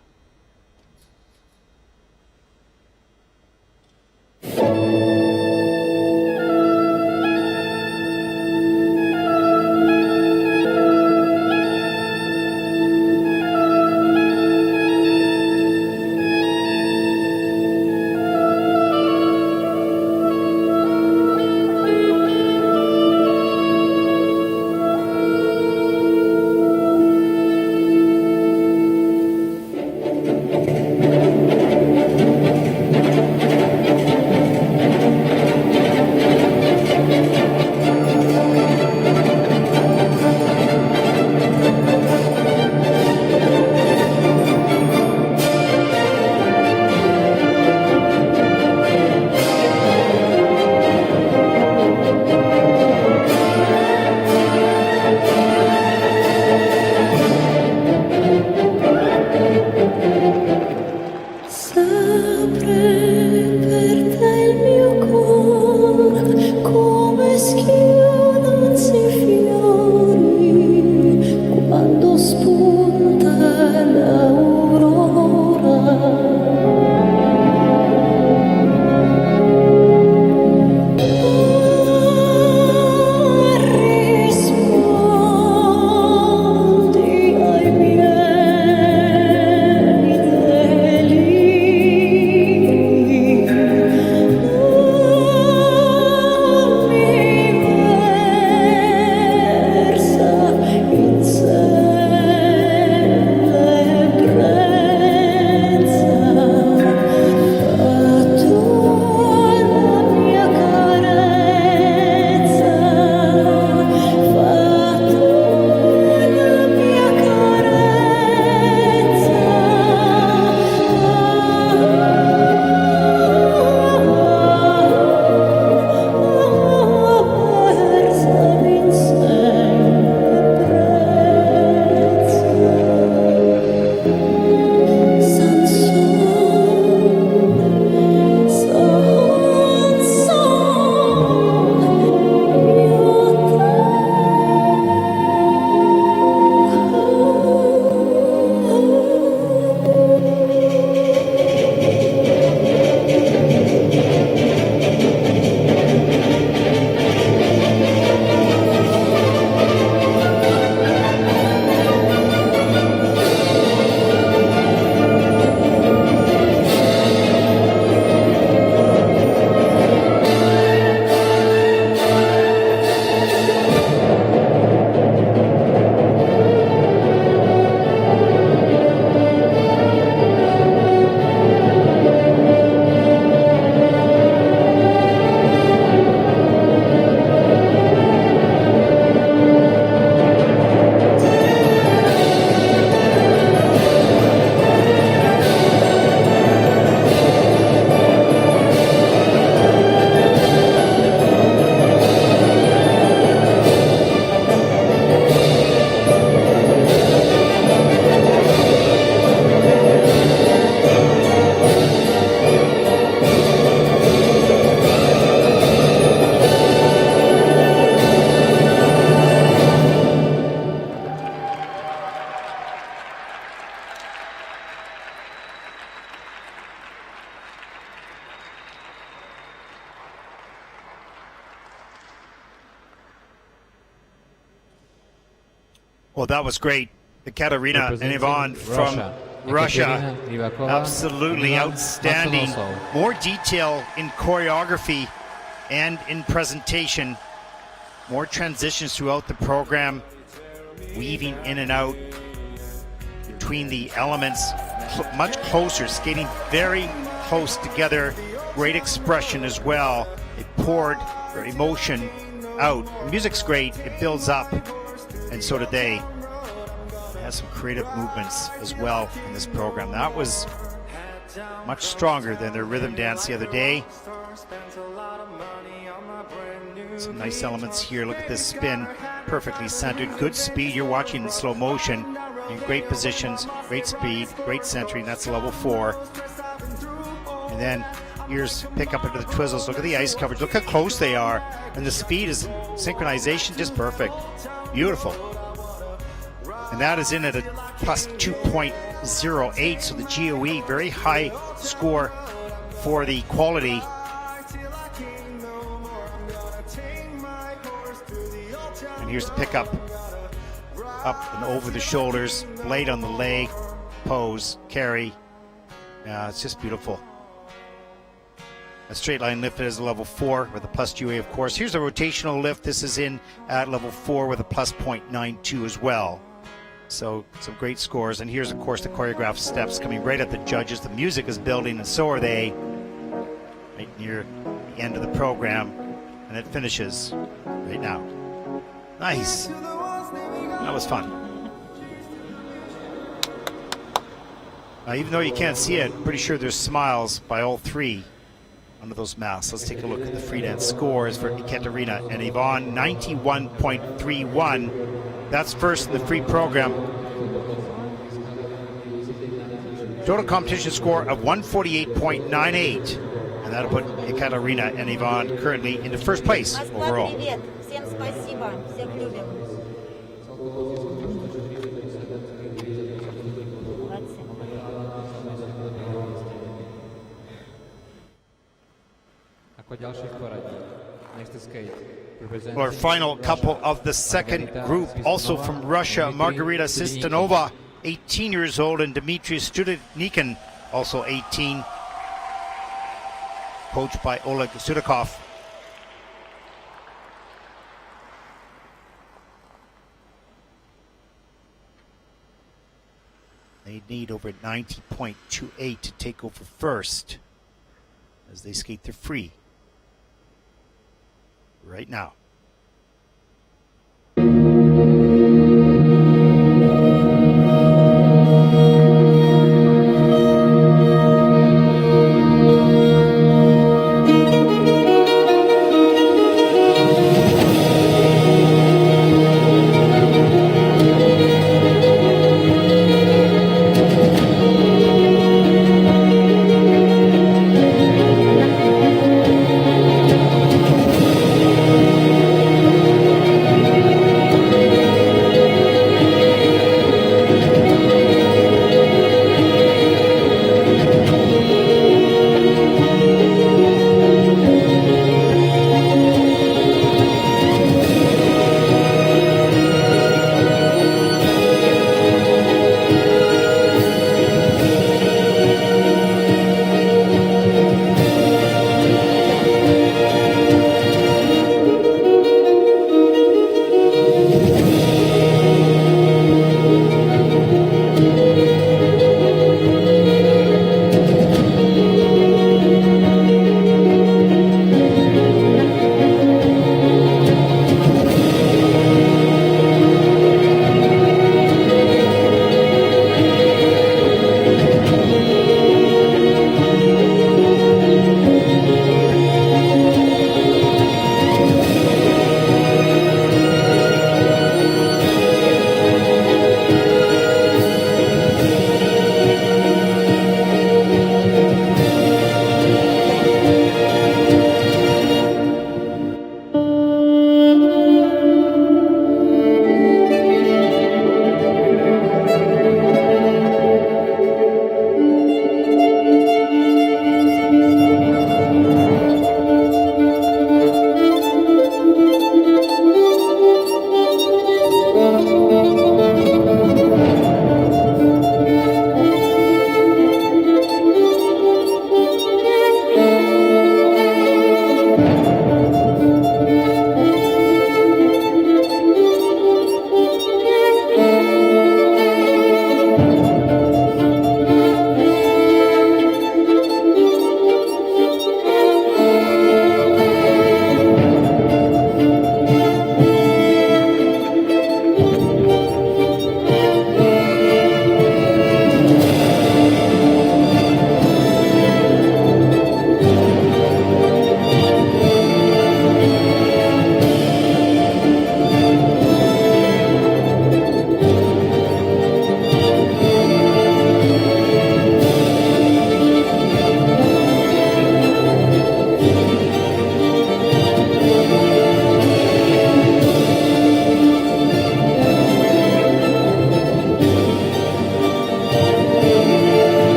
Speaker 1: Well, that was great. Katerina and
Speaker 2: Representing
Speaker 1: Ivan from Russia.
Speaker 2: Ekaterina Ivakova,
Speaker 1: Absolutely
Speaker 2: Ivan
Speaker 1: outstanding.
Speaker 2: Matsunoso.
Speaker 1: More detail in choreography and in presentation. More transitions throughout the program, weaving in and out between the elements, much closer, skating very close together. Great expression as well. They poured their emotion out. The music's great, it builds up, and so did they. They had some creative movements as well in this program. That was much stronger than their rhythm dance the other day. Some nice elements here. Look at this spin, perfectly centered, good speed. You're watching in slow motion, in great positions, great speed, great centering. That's level 4. And then here's pick up into the twizzles. Look at the ice coverage. Look how close they are. And the speed is synchronization, just perfect. Beautiful. And that is in at a plus 2.08. So the GOE, very high score for the quality. And here's the pickup, up and over the shoulders, blade on the leg, pose, carry. Yeah, it's just beautiful. A straight line lift is a level 4 with a plus GOA, of course. Here's a rotational lift. This is in at level 4 with a plus 0.92 as well. So some great scores. And here's, of course, the choreographed steps coming right at the judges. The music is building, and so are they, right near the end of the program. And it finishes right now. Nice. That was fun. Even though you can't see it, I'm pretty sure there's smiles by all three under those masks. Let's take a look at the free dance scores for Ekaterina and Ivan. 91.31. That's first in the free program. Total competition score of 148.98. And that'll put Ekaterina and Ivan currently into first place overall.
Speaker 6: Всем спасибо, всех любим.
Speaker 1: Our final couple of the second group, also from Russia, Margarita Sistanova, 18 years old, and Dmitry Studenikin, also 18, coached by Oleg Sudakov. They need over 90.28 to take over first as they skate the free right now.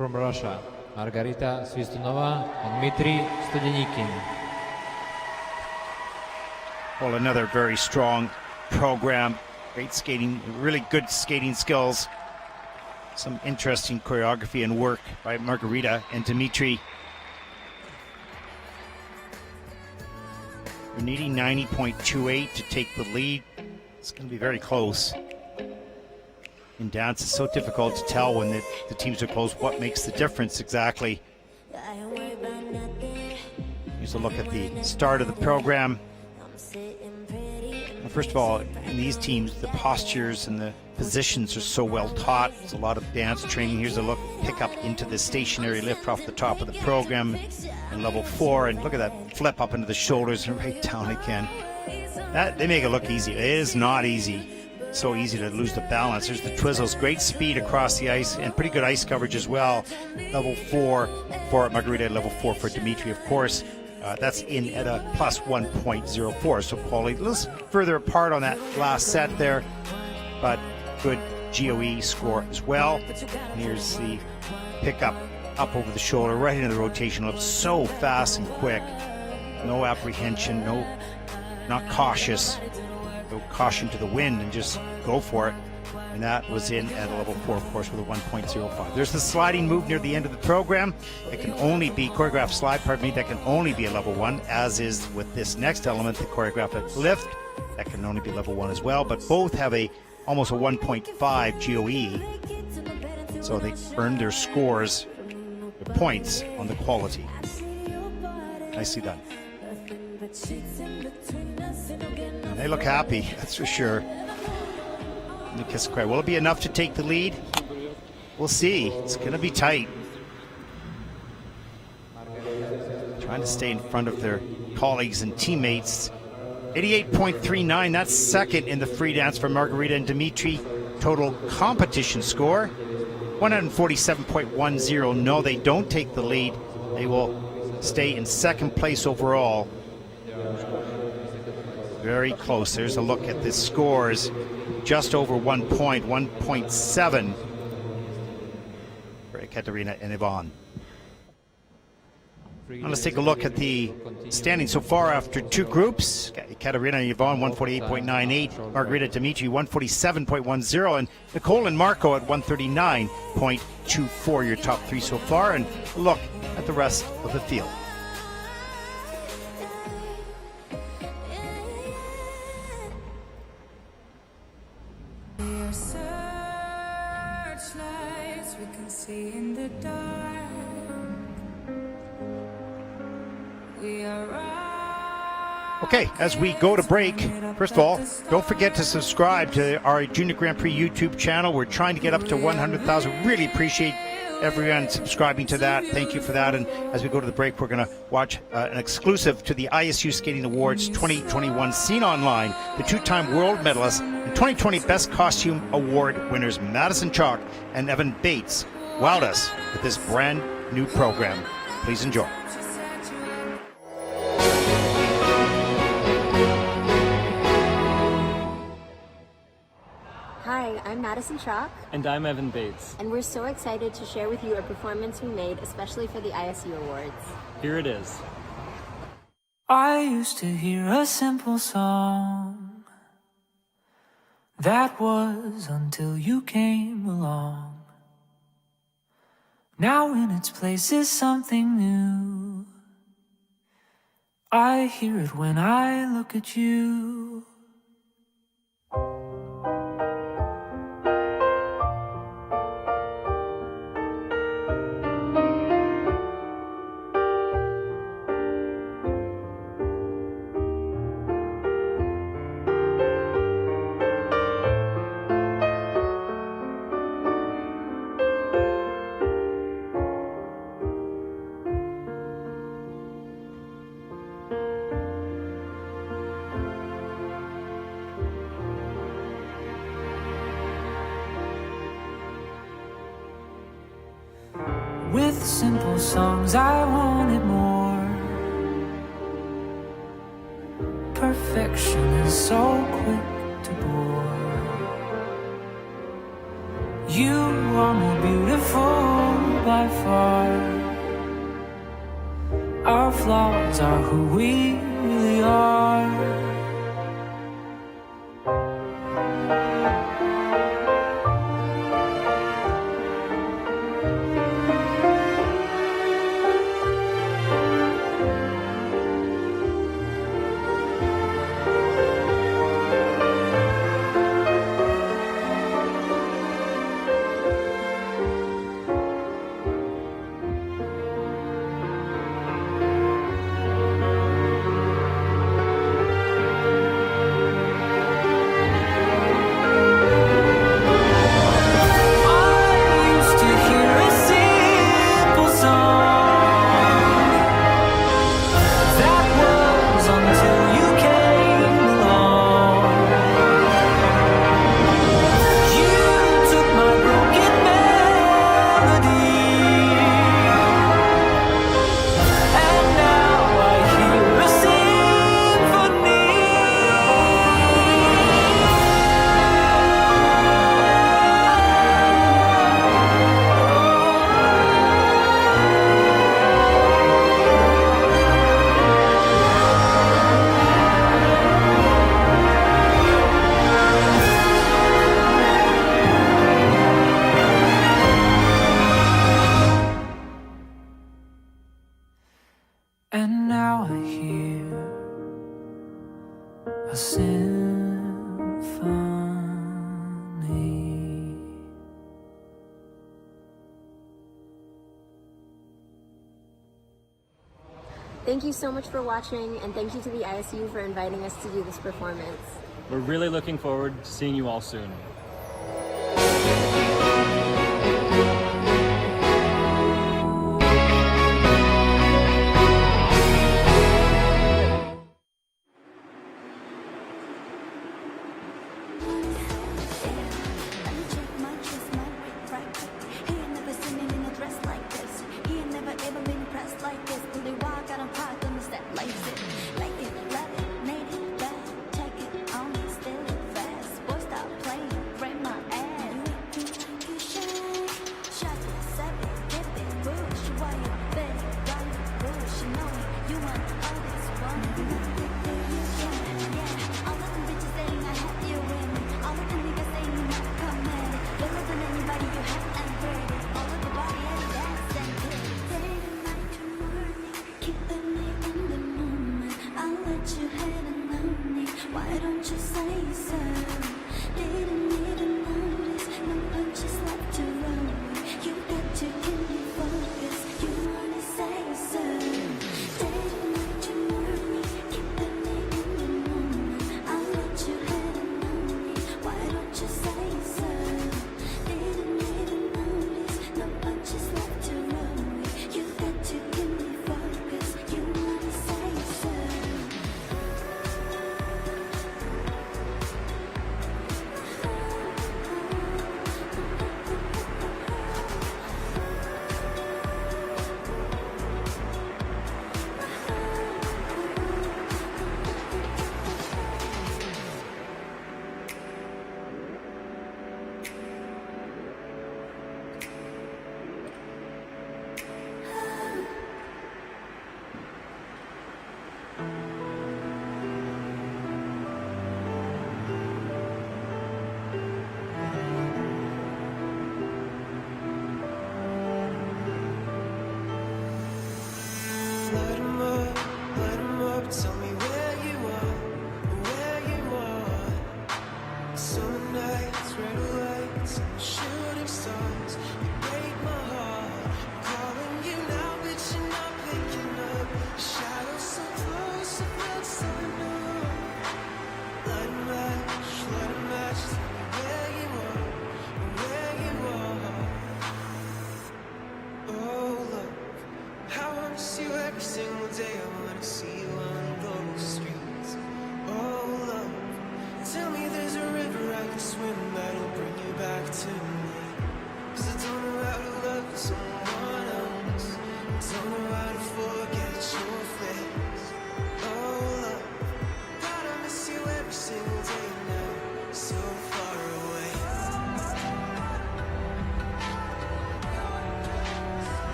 Speaker 2: From Russia, Margarita Svistunova and Dmitry Studenikin.
Speaker 1: Well, another very strong program. Great skating, really good skating skills. Some interesting choreography and work by Margarita and Dmitry. We're needing 90.28 to take the lead. It's going to be very close. In dance, it's so difficult to tell when the teams are close what makes the difference exactly. Here's a look at the start of the program. First of all, in these teams, the postures and the positions are so well taught. There's a lot of dance training. Here's a look, pick up into the stationary lift off the top of the program in level 4. And look at that flip up into the shoulders and right down again. They make it look easy. It is not easy. So easy to lose the balance. There's the twizzles. Great speed across the ice and pretty good ice coverage as well. Level 4 for Margarita, level 4 for Dmitry, of course. That's in at a plus 1.04. So quality a little further apart on that last set there, but good GOE score as well. And here's the pickup up over the shoulder, right into the rotation. Looks so fast and quick. No apprehension, not cautious. No caution to the wind and just go for it. And that was in at a level 4, of course, with a 1.05. There's the sliding move near the end of the program. It can only be choreographed slide, that can only be a level 1, as is with this next element, the choreographed lift. That can only be level 1 as well, but both have almost a 1.5 GOE. So they earned their scores, their points on the quality. Nicely done. And they look happy, that's for sure. Will it be enough to take the lead? We'll see. It's going to be tight. Trying to stay in front of their colleagues and teammates. 88.39, that's second in the free dance for Margarita and Dmitry. Total competition score, 147.10. No, they don't take the lead. They will stay in second place overall. Very close. There's a look at the scores. Just over 1 point, 1.7 for Ekaterina and Ivan. Now let's take a look at the standings so far after two groups. Ekaterina and Ivan, 148.98. Margarita Dmitry, 147.10. And Nicole and Marco at 139.24. Your top three so far. And look at the rest of the field.
Speaker 7: Searchlights we can see in the dark. We are
Speaker 1: okay, as we go to break, first of all, don't forget to subscribe to our Junior Grand Prix YouTube channel. We're trying to get up to 100,000. Really appreciate everyone subscribing to that. Thank you for that. And as we go to the break, we're going to watch an exclusive to the ISU Skating Awards 2021 seen online. The two-time world medalists and 2020 Best Costume Award winners Madison Chalk and Evan Bates wowed us with this brand new program. Please enjoy.
Speaker 8: Hi, I'm Madison Chalk.
Speaker 9: And I'm Evan Bates.
Speaker 8: And we're so excited to share with you a performance we made especially for the ISU Awards.
Speaker 9: Here it is.
Speaker 7: I used to hear a simple song. That was until you came along. Now in its place is something new. I hear it when I look at you. With simple songs I wanted more. Perfection is so quick to bore. You are more beautiful by far. Our flaws are who we really are. And now I hear a symphony.
Speaker 8: Thank you so much for watching, and thank you to the ISU for inviting us to do this performance.
Speaker 9: We're really looking forward to seeing you all soon.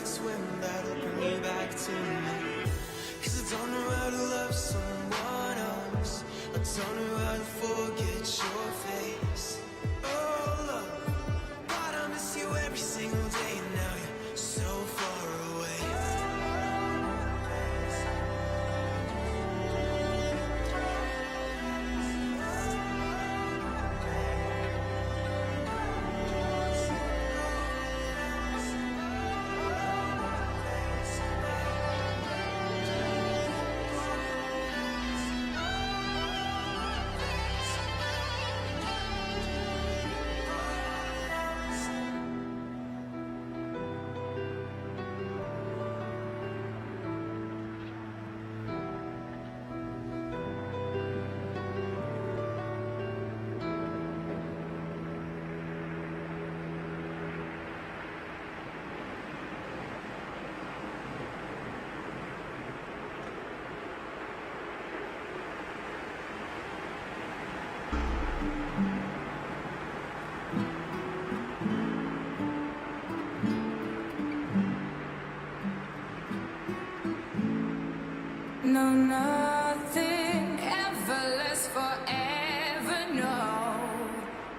Speaker 3: could swim, that'll bring you back to me. 'Cause I don't know how to love someone else, I don't know how to forget your face. Oh love, God, I miss you every single day, and now you're so far away.
Speaker 10: No, nothing ever lasts forever, no.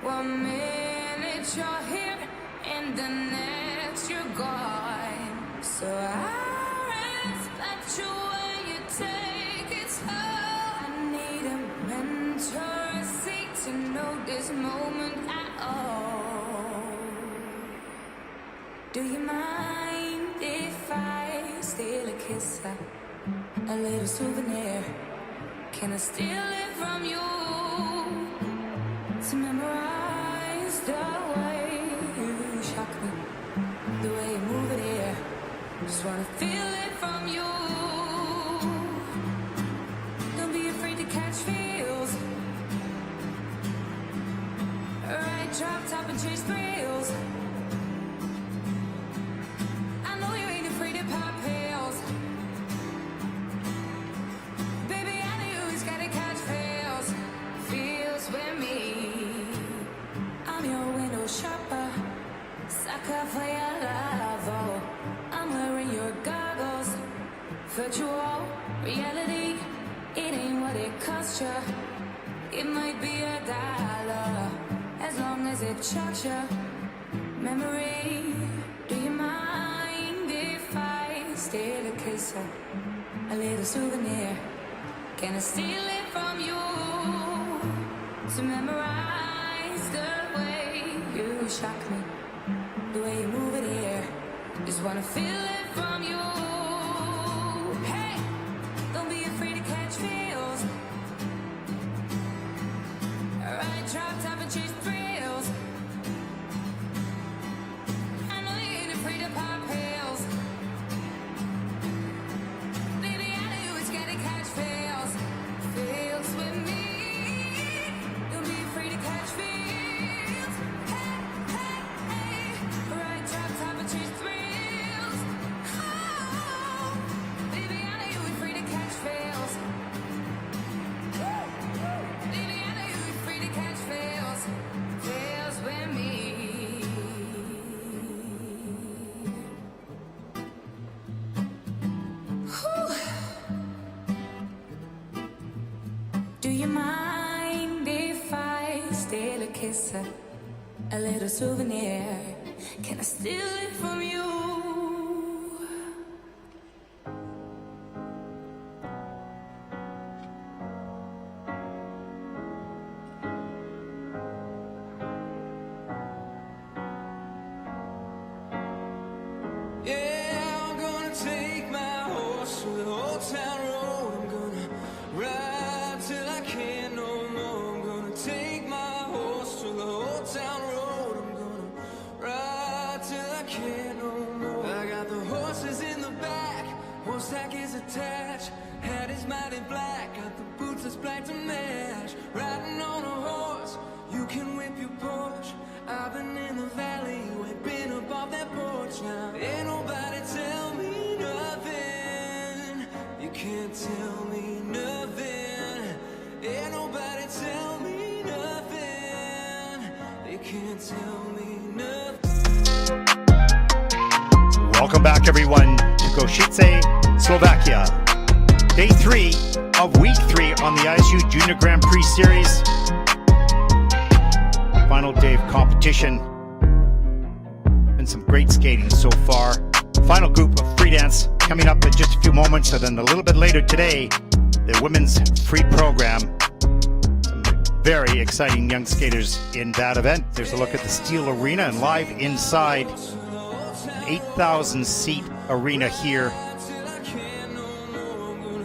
Speaker 10: 1 minute you're here and the next you're gone. So I respect you when you take it slow. I need a mentor, a seat to know this moment at all. Do you mind if I steal a kiss? A little souvenir. Can I steal it from you? To memorize the way you shock me, the way you move it here. Just wanna feel it from you. Don't be afraid to catch feels. Right, drop top and chase thrills. I know you ain't afraid to pop pills. Shopper, sucker for your love, oh. I'm wearing your goggles. Virtual reality, it ain't what it costs you. It might be $1, as long as it shocks you. Memory, do you mind if I steal a kiss? A little souvenir. Can I steal it from you? To memorize the way you shock me, the way you move it here. Just wanna feel it from you. Hey, don't be afraid to catch feels. Alright, drop top and chase thrills. I know you ain't afraid to pop pills. Baby, I know you always gotta catch feels. Feels with me. Don't be afraid to catch feels. Hey, hey, hey. Right, drop top and chase thrills. Oh, baby, I know you ain't afraid to catch feels. Baby, I know you ain't afraid to catch feels. Feels with me. Whew. Do you mind if I steal a kiss? A little souvenir. Can I steal it from you?
Speaker 3: Yeah, I'm gonna take my horse to the old town road. I'm gonna ride till I can't no more. I'm gonna take my horse to the old town road. I'm gonna ride till I can't no more. I got the horses in the back, horse tack is attached. Hat is mighty black, got the boots that's black to match. Riding on a horse, you can whip your Porsche. I've been in the valley, we've been above that porch now. Ain't nobody tell me nothing. You can't tell me nothing. Ain't nobody tell me nothing. They can't tell me nothing.
Speaker 1: Welcome back, everyone, to Kośice, Slovakia. Day 3 of week 3 on the ISU Junior Grand Prix Series. Final day of competition. Been some great skating so far. Final group of free dance coming up in just a few moments, and then a little bit later today, the women's free program. Some very exciting young skaters in that event. There's a look at the Steel Arena and live inside. 8,000 seat arena here.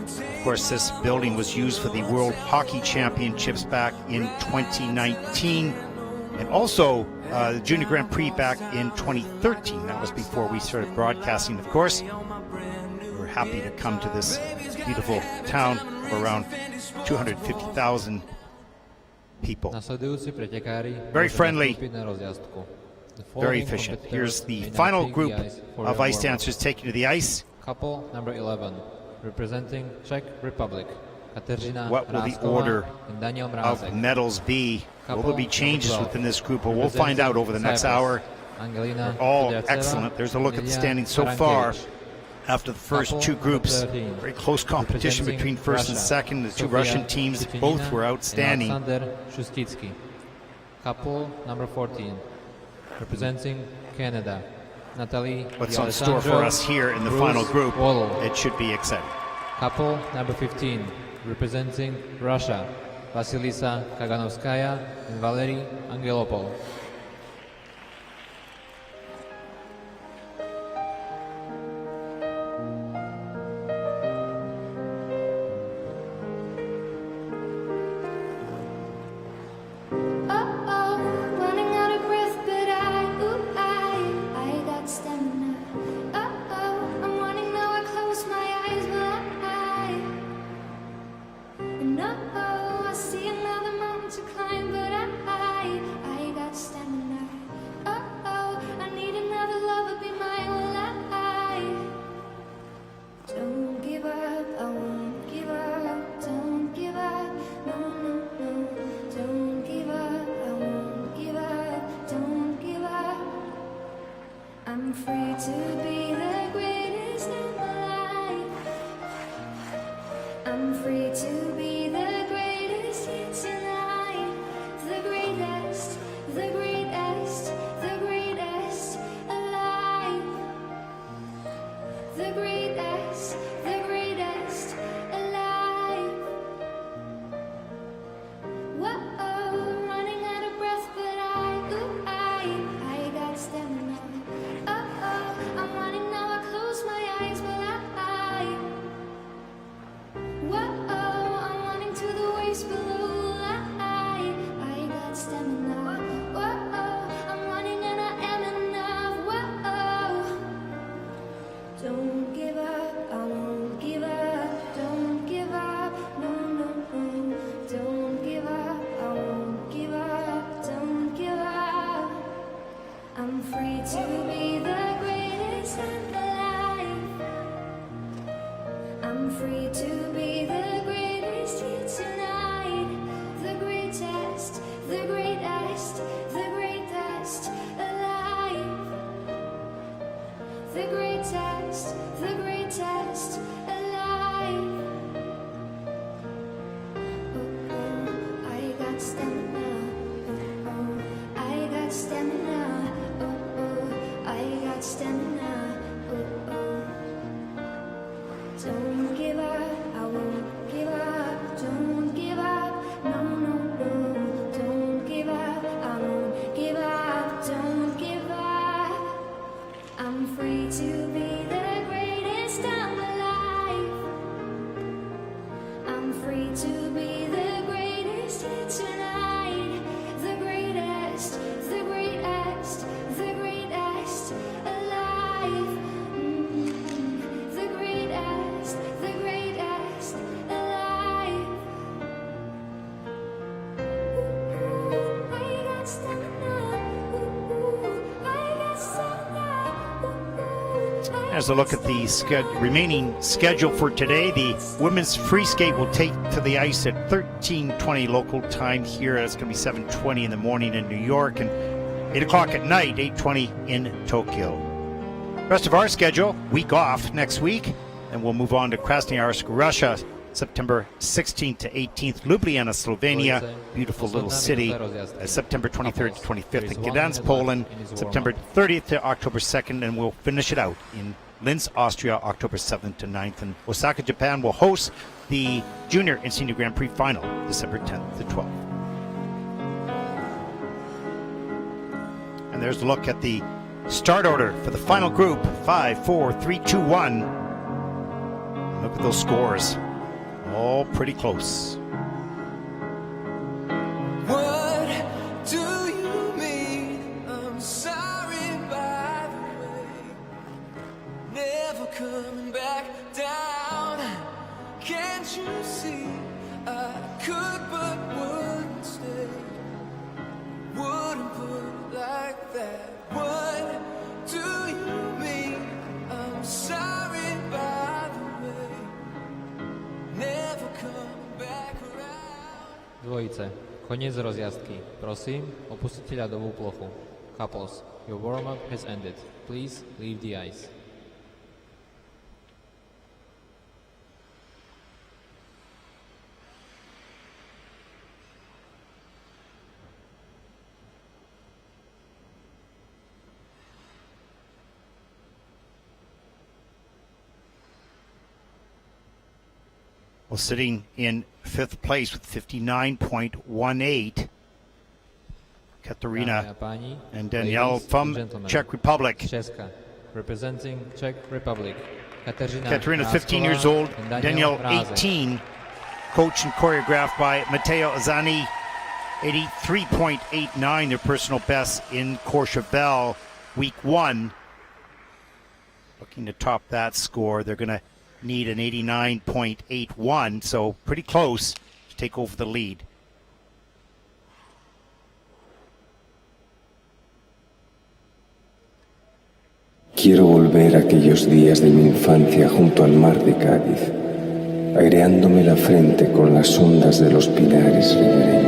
Speaker 1: Of course, this building was used for the World Hockey Championships back in 2019, and also the Junior Grand Prix back in 2013. That was before we started broadcasting, of course. We're happy to come to this beautiful town of around 250,000 people. Very friendly, very efficient. Here's the final group of ice dancers taking to the ice.
Speaker 2: Couple number 11, representing Czech Republic, Kateřina
Speaker 1: What will the order of medals be? Will there be changes within this group? Well, we'll find out over the next hour. They're all excellent. There's a look at the standings so far after the first two groups. Very close competition between first and second. The two Russian teams both were outstanding.
Speaker 2: Couple number 14, representing Canada, Natalie.
Speaker 1: What's on store for us here in the final group? It should be exciting.
Speaker 2: Couple number 15, representing Russia, Vasilisa Kaganovskaya and Valery Angelopol.
Speaker 1: As a look at the remaining schedule for today, the women's free skate will take to the ice at 13:20 local time here. It's going to be 7:20 in the morning in New York and 8 o'clock at night, 8:20 in Tokyo. Rest of our schedule, week off next week, and we'll move on to Krasnoyarsk, Russia, September 16th to 18th. Ljubljana, Slovenia, beautiful little city, September 23rd to 25th. In Gdansk, Poland, September 30th to October 2nd, and we'll finish it out in Linz, Austria, October 7th to 9th. And Osaka, Japan will host the Junior and Senior Grand Prix final, December 10th to 12th. And there's a look at the start order for the final group. 5, 4, 3, 2, 1. Look at those scores. All pretty close.
Speaker 3: What do you mean? I'm sorry, by the way. Never coming back down. Can't you see? I could but wouldn't stay. Wouldn't put it like that. What do you mean? I'm sorry, by the way. Never coming back around.
Speaker 2: Dvojice, koniec rozjazdky. Prosím, opustite ľadovú plochu. Couples, your warm-up has ended. Please leave the ice.
Speaker 1: Well, sitting in 5th place with 59.18, Katerina and Danielle from Czech Republic.
Speaker 2: Česka, representing Czech Republic.
Speaker 1: Katerina, 15 years old, Danielle, 18. Coached and choreographed by Matteo Azzani. 83.89, their personal best in Courchevel, week 1. Looking to top that score, they're going to need an 89.81, so pretty close to take over the lead.
Speaker 11: Quiero volver a aquellos días de mi infancia junto al mar de Cádiz, aireándome la frente con las ondas de los pinares ribereños.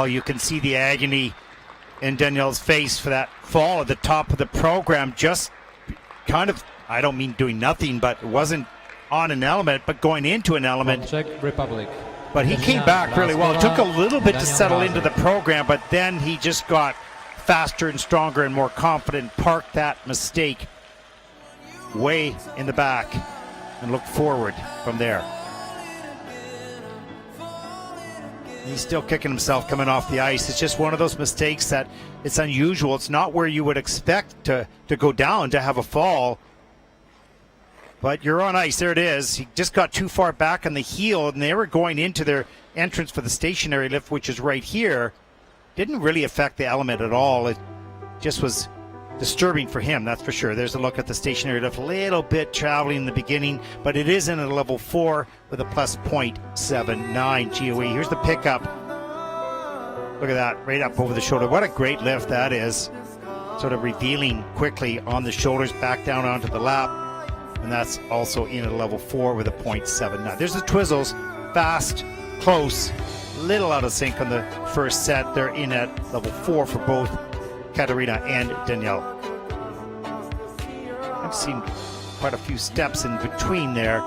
Speaker 1: Paul, you can see the agony in Danielle's face for that fall at the top of the program. Just kind of, I don't mean doing nothing, but it wasn't on an element, but going into an element.
Speaker 2: Czech Republic.
Speaker 1: But he came back really well. It took a little bit to settle into the program, but then he just got faster and stronger and more confident, parked that mistake way in the back and looked forward from there. He's still kicking himself coming off the ice. It's just one of those mistakes that it's unusual. It's not where you would expect to go down, to have a fall. But you're on ice. There it is. He just got too far back on the heel, and they were going into their entrance for the stationary lift, which is right here. Didn't really affect the element at all. It just was disturbing for him, that's for sure. There's a look at the stationary lift. A little bit traveling in the beginning, but it is in a level 4 with a plus 0.79 GOE. Here's the pickup. Look at that, right up over the shoulder. What a great lift that is. Sort of revealing quickly on the shoulders, back down onto the lap. And that's also in at a level 4 with a 0.79. There's the twizzles, fast, close, little out of sync on the first set. They're in at level 4 for both Katarina and Danielle. I've seen quite a few steps in between there.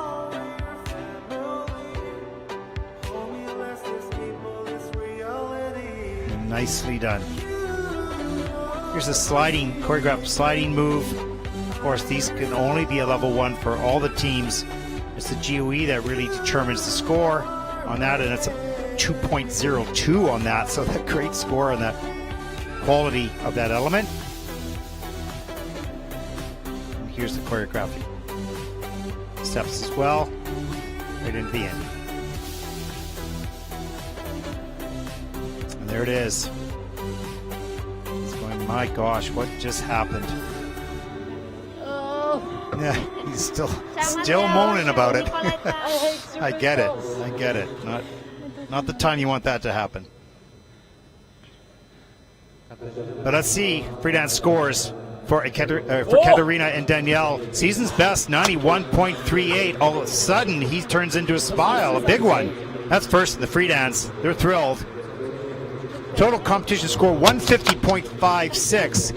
Speaker 1: And nicely done. Here's a choreographed sliding move. Of course, these can only be a level 1 for all the teams. It's the GOE that really determines the score on that, and it's a 2.02 on that, so that great score on that quality of that element. And here's the choreography. Steps as well, right into the end. And there it is. It's going, my gosh, what just happened? Yeah, he's still moaning about it. I get it. Not the time you want that to happen. But let's see freedance scores for Katarina and Danielle. Season's best, 91.38. All of a sudden, he turns into a smile, a big one. That's first in the freedance. They're thrilled. Total competition score, 150.56.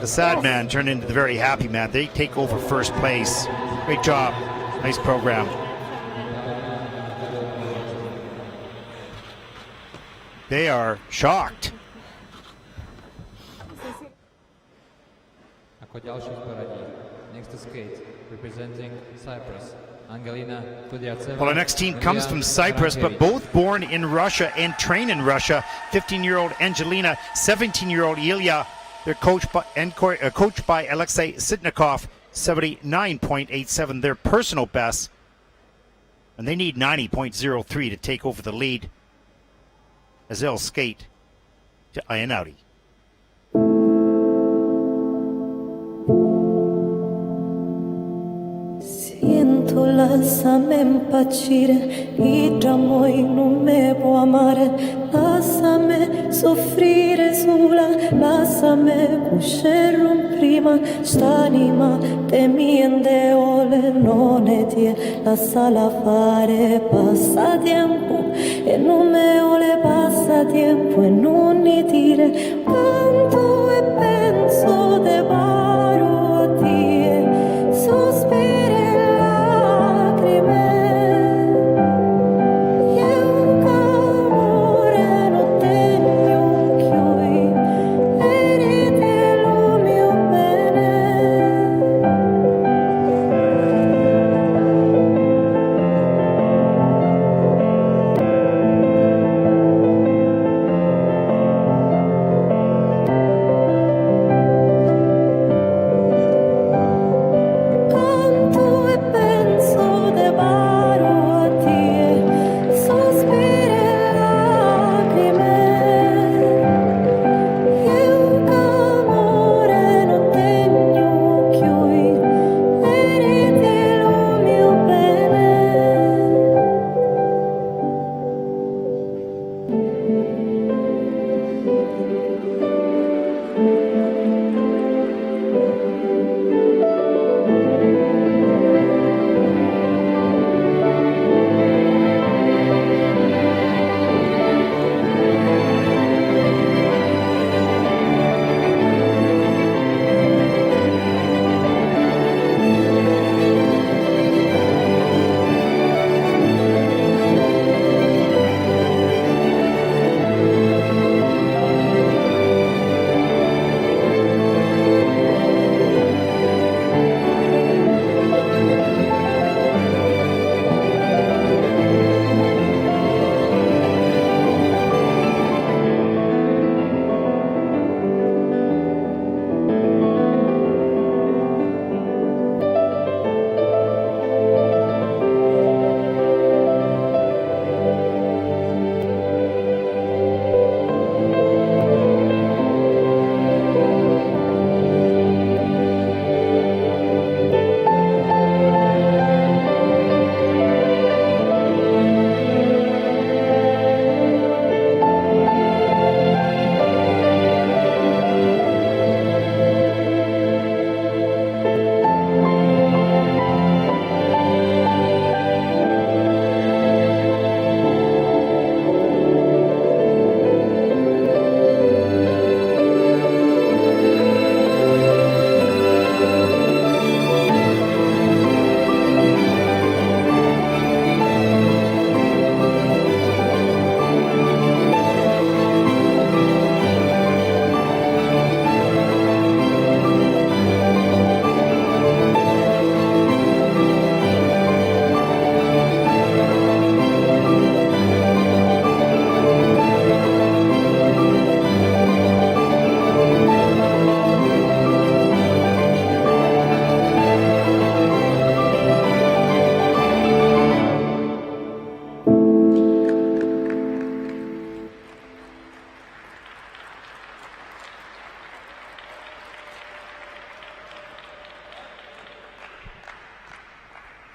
Speaker 1: The sad man turned into the very happy man. They take over first place. Great job. Nice program. They are shocked.
Speaker 2: Ako ďalší v poradí. Next to skate, representing Cyprus, Angelina Tudiaceva.
Speaker 1: Well, the next team comes from Cyprus, but both born in Russia and train in Russia. 15-year-old Angelina, 17-year-old Ilya. They're coached by Alexei Sitnikov, 79.87, their personal best. And they need 90.03 to take over the lead as they'll skate to Ayanari.
Speaker 12: Siento, lásame impazzire, vita moi non me può amare, lasciami soffrire sola, lasciami uscire prima, st'anima te miende ole non è tie, lasciala fare, passa tempo e non me ole passa tempo e non ne dire, canto e penso de paro a tie, sospiro.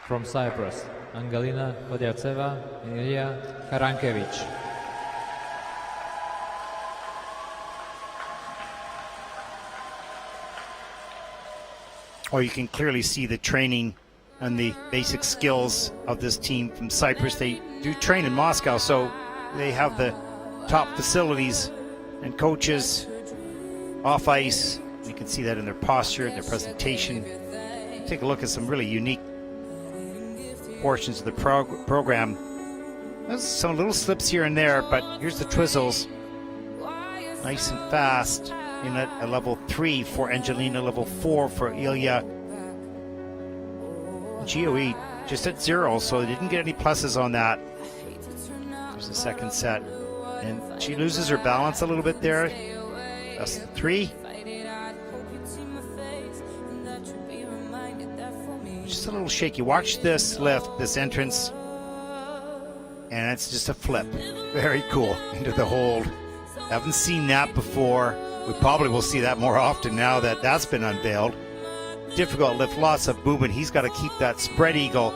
Speaker 2: From Cyprus, Angelina Kodyartseva and Ilya Karankevich.
Speaker 1: Oh, you can clearly see the training and the basic skills of this team from Cyprus. They do train in Moscow, so they have the top facilities and coaches off ice. You can see that in their posture, their presentation. Take a look at some really unique portions of the program. There's some little slips here and there, but here's the twizzles. Nice and fast in at level 3 for Angelina, level 4 for Ilya. GOE just at 0, so they didn't get any pluses on that. There's the second set. And she loses her balance a little bit there. That's the 3. Just a little shaky. Watch this lift, this entrance. And it's just a flip. Very cool into the hold. Haven't seen that before. We probably will see that more often now that that's been unveiled. Difficult lift, lots of movement. He's got to keep that spread eagle.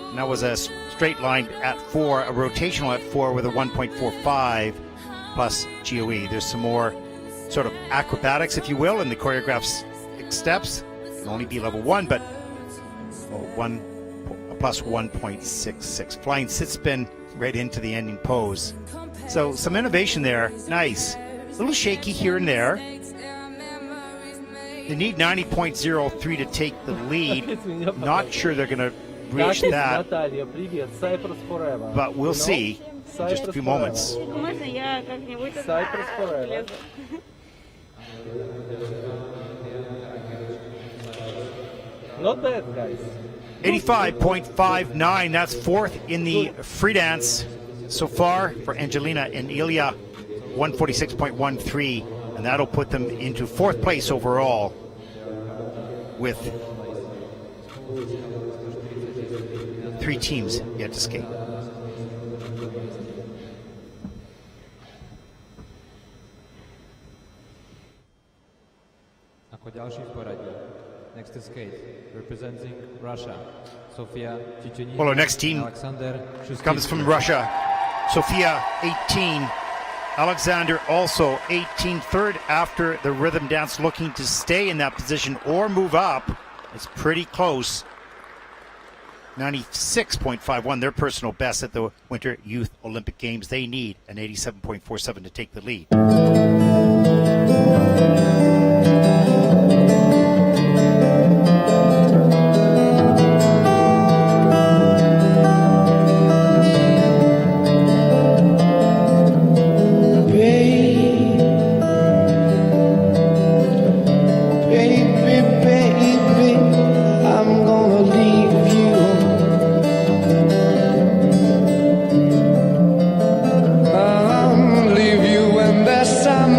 Speaker 1: And that was a straight line at 4, a rotational at 4 with a 1.45 plus GOE. There's some more sort of acrobatics, if you will, in the choreographed steps. It can only be level 1, but a plus 1.66. Flying sit spin right into the ending pose. So some innovation there. Nice. A little shaky here and there. They need 90.03 to take the lead. Not sure they're going to reach that, but we'll see in just a few moments.
Speaker 13: Not bad, guys.
Speaker 1: 85.59, that's 4th in the free dance so far for Angelina and Ilya. 146.13, and that'll put them into 4th place overall with 3 teams yet to skate.
Speaker 2: Ako ďalší v poradí. Next to skate, representing Russia, Sofia Chichenina.
Speaker 1: Well, our next team
Speaker 2: Alexander
Speaker 1: comes from Russia. Sofia, 18. Alexander, also 18. 3rd after the rhythm dance, looking to stay in that position or move up. It's pretty close. 96.51, their personal best at the Winter Youth Olympic Games. They need an 87.47 to take the lead.
Speaker 3: Leave you when there's some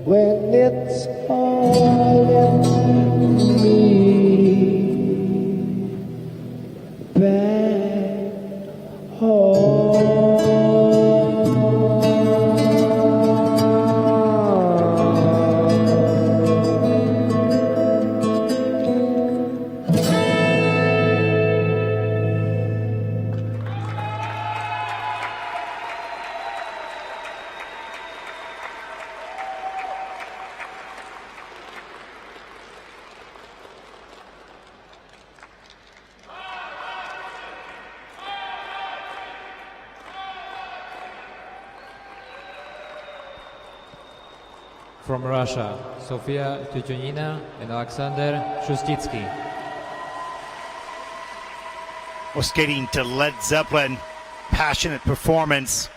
Speaker 3: when it's calling me back home.
Speaker 2: From Russia, Sofia Tutunina and Alexander Shustitsky.
Speaker 1: Well, skating to Led Zeppelin, passionate performance.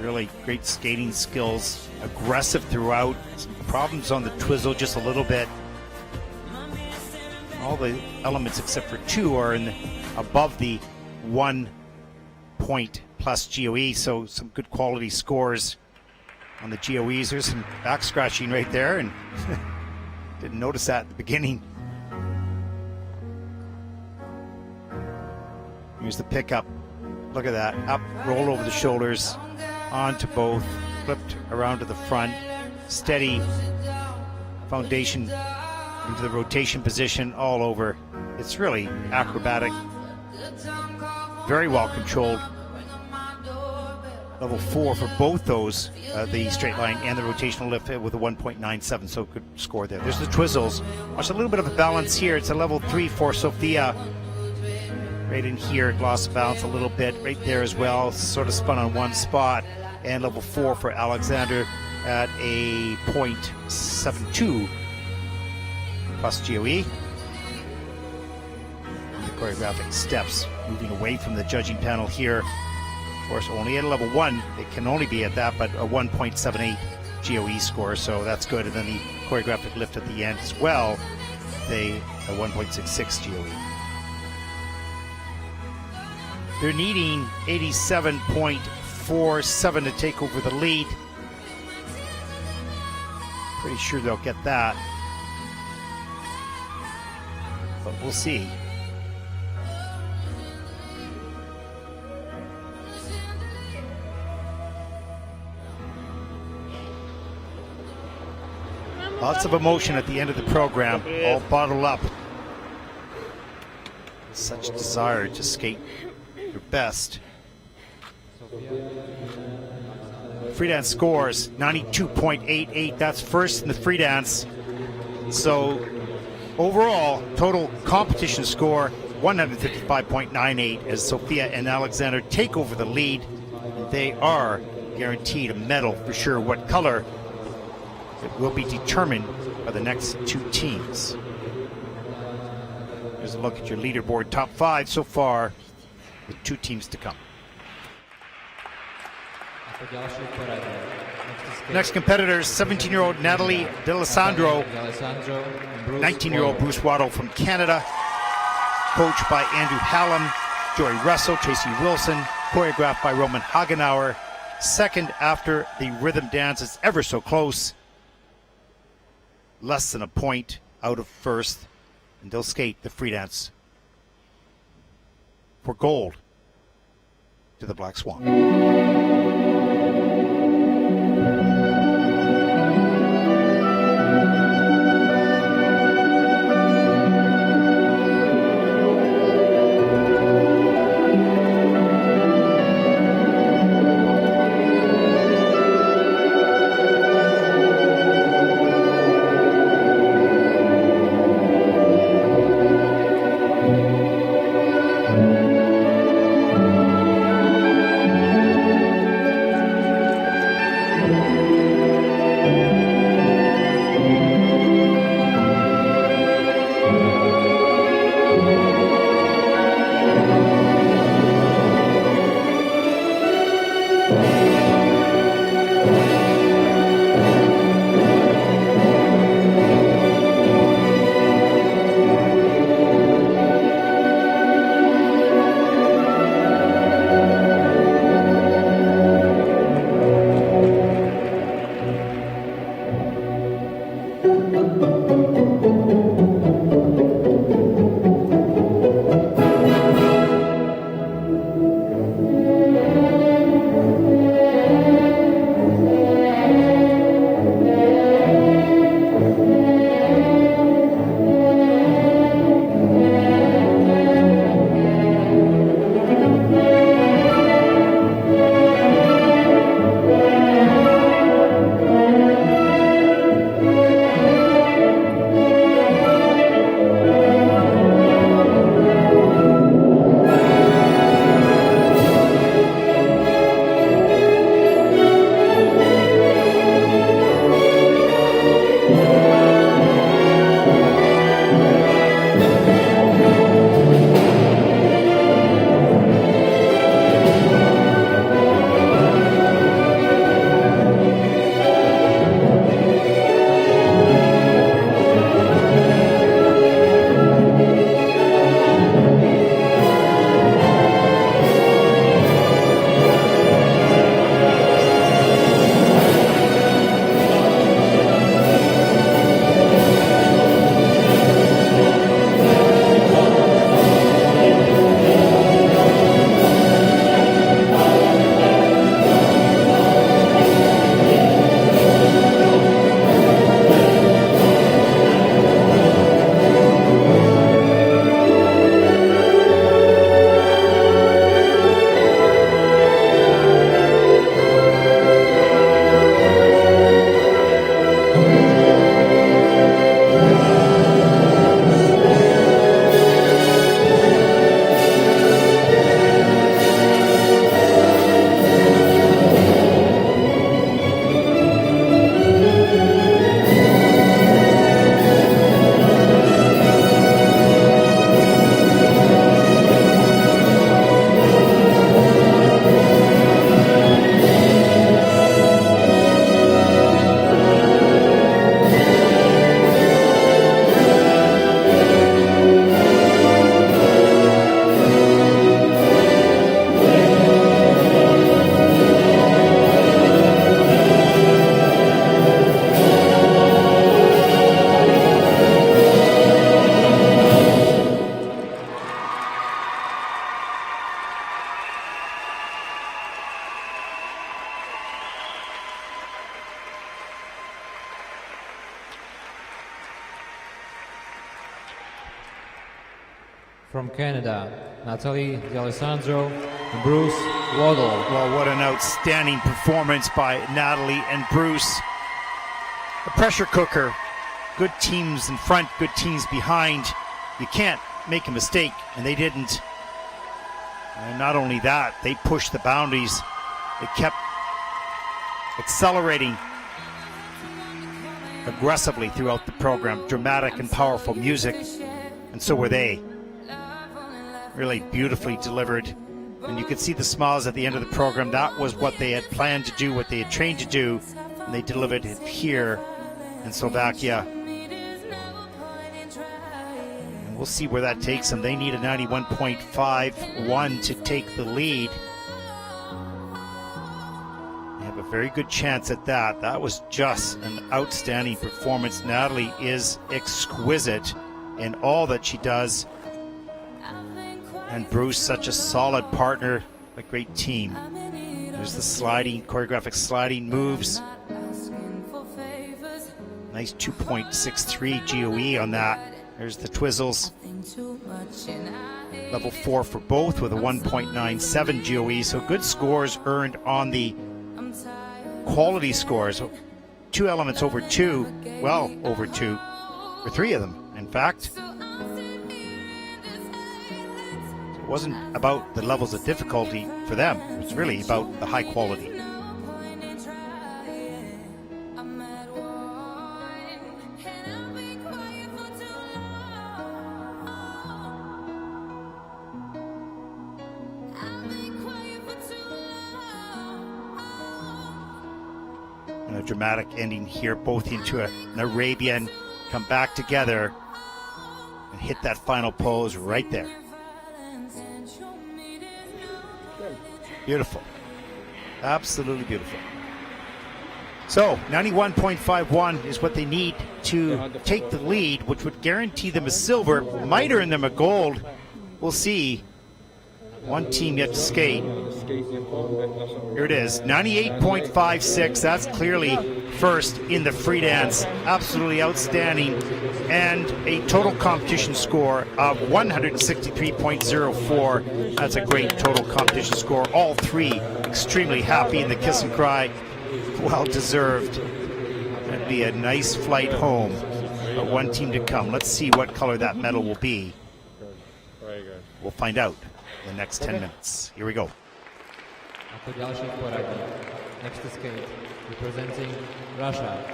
Speaker 1: Really great skating skills, aggressive throughout. Some problems on the twizzle just a little bit. All the elements except for two are above the 1 point plus GOE, so some good quality scores on the GOEs. There's some back scratching right there, and didn't notice that at the beginning. Here's the pickup. Look at that. Up, roll over the shoulders, onto both, flipped around to the front, steady foundation into the rotation position all over. It's really acrobatic, very well controlled. Level 4 for both those, the straight line and the rotational lift with a 1.97, so good score there. There's the twizzles. Watch a little bit of a balance here. It's a level 3 for Sofia. Right in here, lost balance a little bit. Right there as well, sort of spun on one spot. And level 4 for Alexander at a 0.72 plus GOE. The choreographic steps, moving away from the judging panel here. Of course, only at a level 1, it can only be at that, but a 1.78 GOE score, so that's good. And then the choreographic lift at the end as well, a 1.66 GOE. They're needing 87.47 to take over the lead. Pretty sure they'll get that, but we'll see. Lots of emotion at the end of the program, all bottled up. Such desire to skate your best. Free dance scores 92.88. That's first in the free dance. So overall, total competition score 155.98 as Sofia and Alexander take over the lead. They are guaranteed a medal for sure. What color? It will be determined by the next two teams. Here's a look at your leaderboard. Top 5 so far, with 2 teams to come. Next competitors, 17-year-old Natalie D'Alessandro, 19-year-old Bruce Waddle from Canada, coached by Andrew Hallam, Joey Russell, Tracy Wilson, choreographed by Roman Hagenauer. Second after the rhythm dance is ever so close. Less than a point out of first, and they'll skate the free dance for gold to the Black Swan.
Speaker 2: From Canada, Natalie D'Alessandro and Bruce Waddle.
Speaker 1: Well, what an outstanding performance by Natalie and Bruce. A pressure cooker. Good teams in front, good teams behind. You can't make a mistake, and they didn't. And not only that, they pushed the boundaries. They kept accelerating aggressively throughout the program. Dramatic and powerful music, and so were they. Really beautifully delivered. And you could see the smiles at the end of the program. That was what they had planned to do, what they had trained to do, and they delivered it here in Slovakia. And we'll see where that takes them. They need a 91.51 to take the lead. They have a very good chance at that. That was just an outstanding performance. Natalie is exquisite in all that she does. And Bruce, such a solid partner, a great team. There's the sliding, choreographic sliding moves. Nice 2.63 GOE on that. There's the twizzles. Level 4 for both with a 1.97 GOE. So good scores earned on the quality scores. 2 elements over 2, well over 2, or 3 of them, in fact. It wasn't about the levels of difficulty for them. It was really about the high quality. And a dramatic ending here, both into an Arabian, come back together and hit that final pose right there. Beautiful. Absolutely beautiful. So 91.51 is what they need to take the lead, which would guarantee them a silver, might earn them a gold. We'll see. One team yet to skate. Here it is, 98.56. That's clearly first in the free dance. Absolutely outstanding. And a total competition score of 163.04. That's a great total competition score. All three extremely happy in the kiss and cry. Well deserved. That'd be a nice flight home. But one team to come. Let's see what color that medal will be. We'll find out in the next 10 minutes. Here we go.
Speaker 2: Next to skate, representing Russia.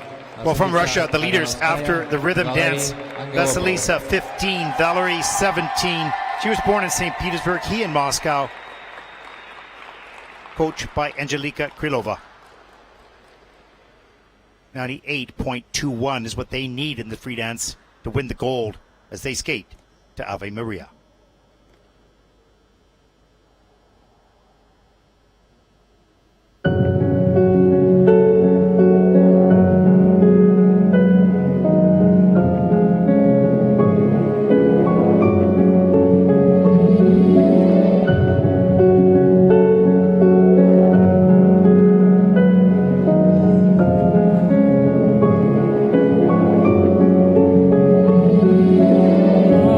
Speaker 1: Well, from Russia, the leaders after the rhythm dance. Vasilisa, 15. Valerie, 17. She was born in St. Petersburg, he in Moscow. Coached by Angelika Krylova. 98.21 is what they need in the free dance to win the gold as they skate to Ave Maria.
Speaker 3: Oh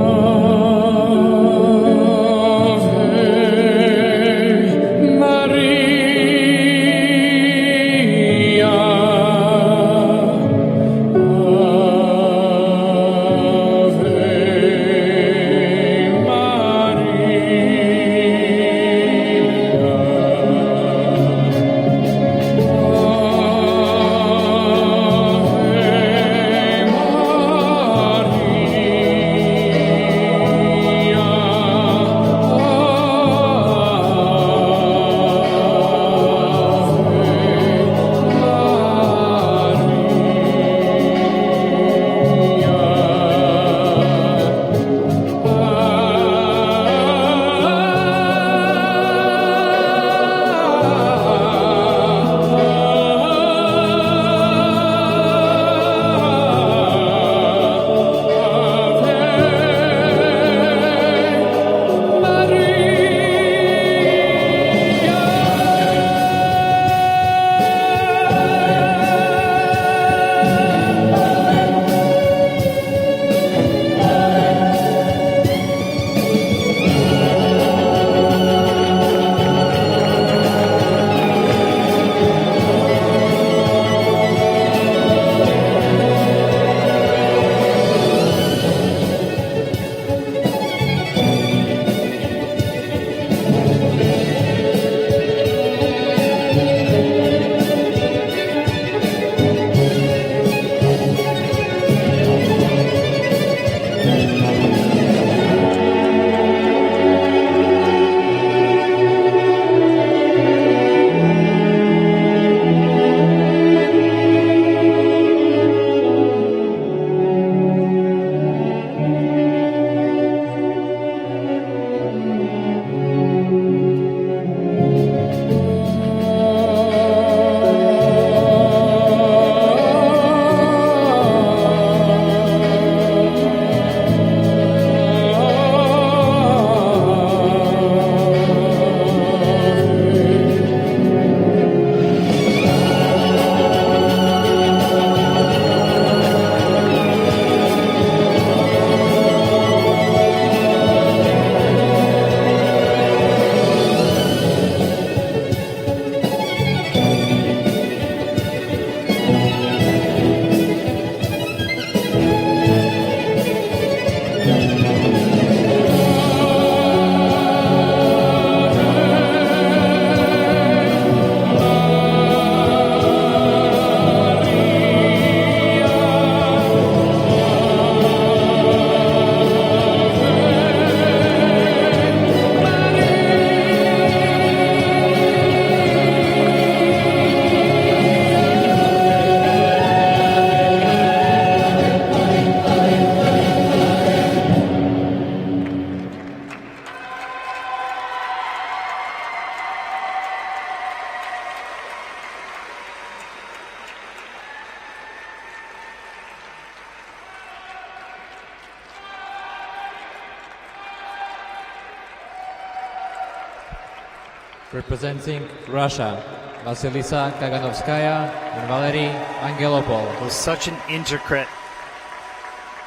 Speaker 2: Representing Russia, Vasilisa Kaganovskaya and Valery Angelopol.
Speaker 1: It was such an intricate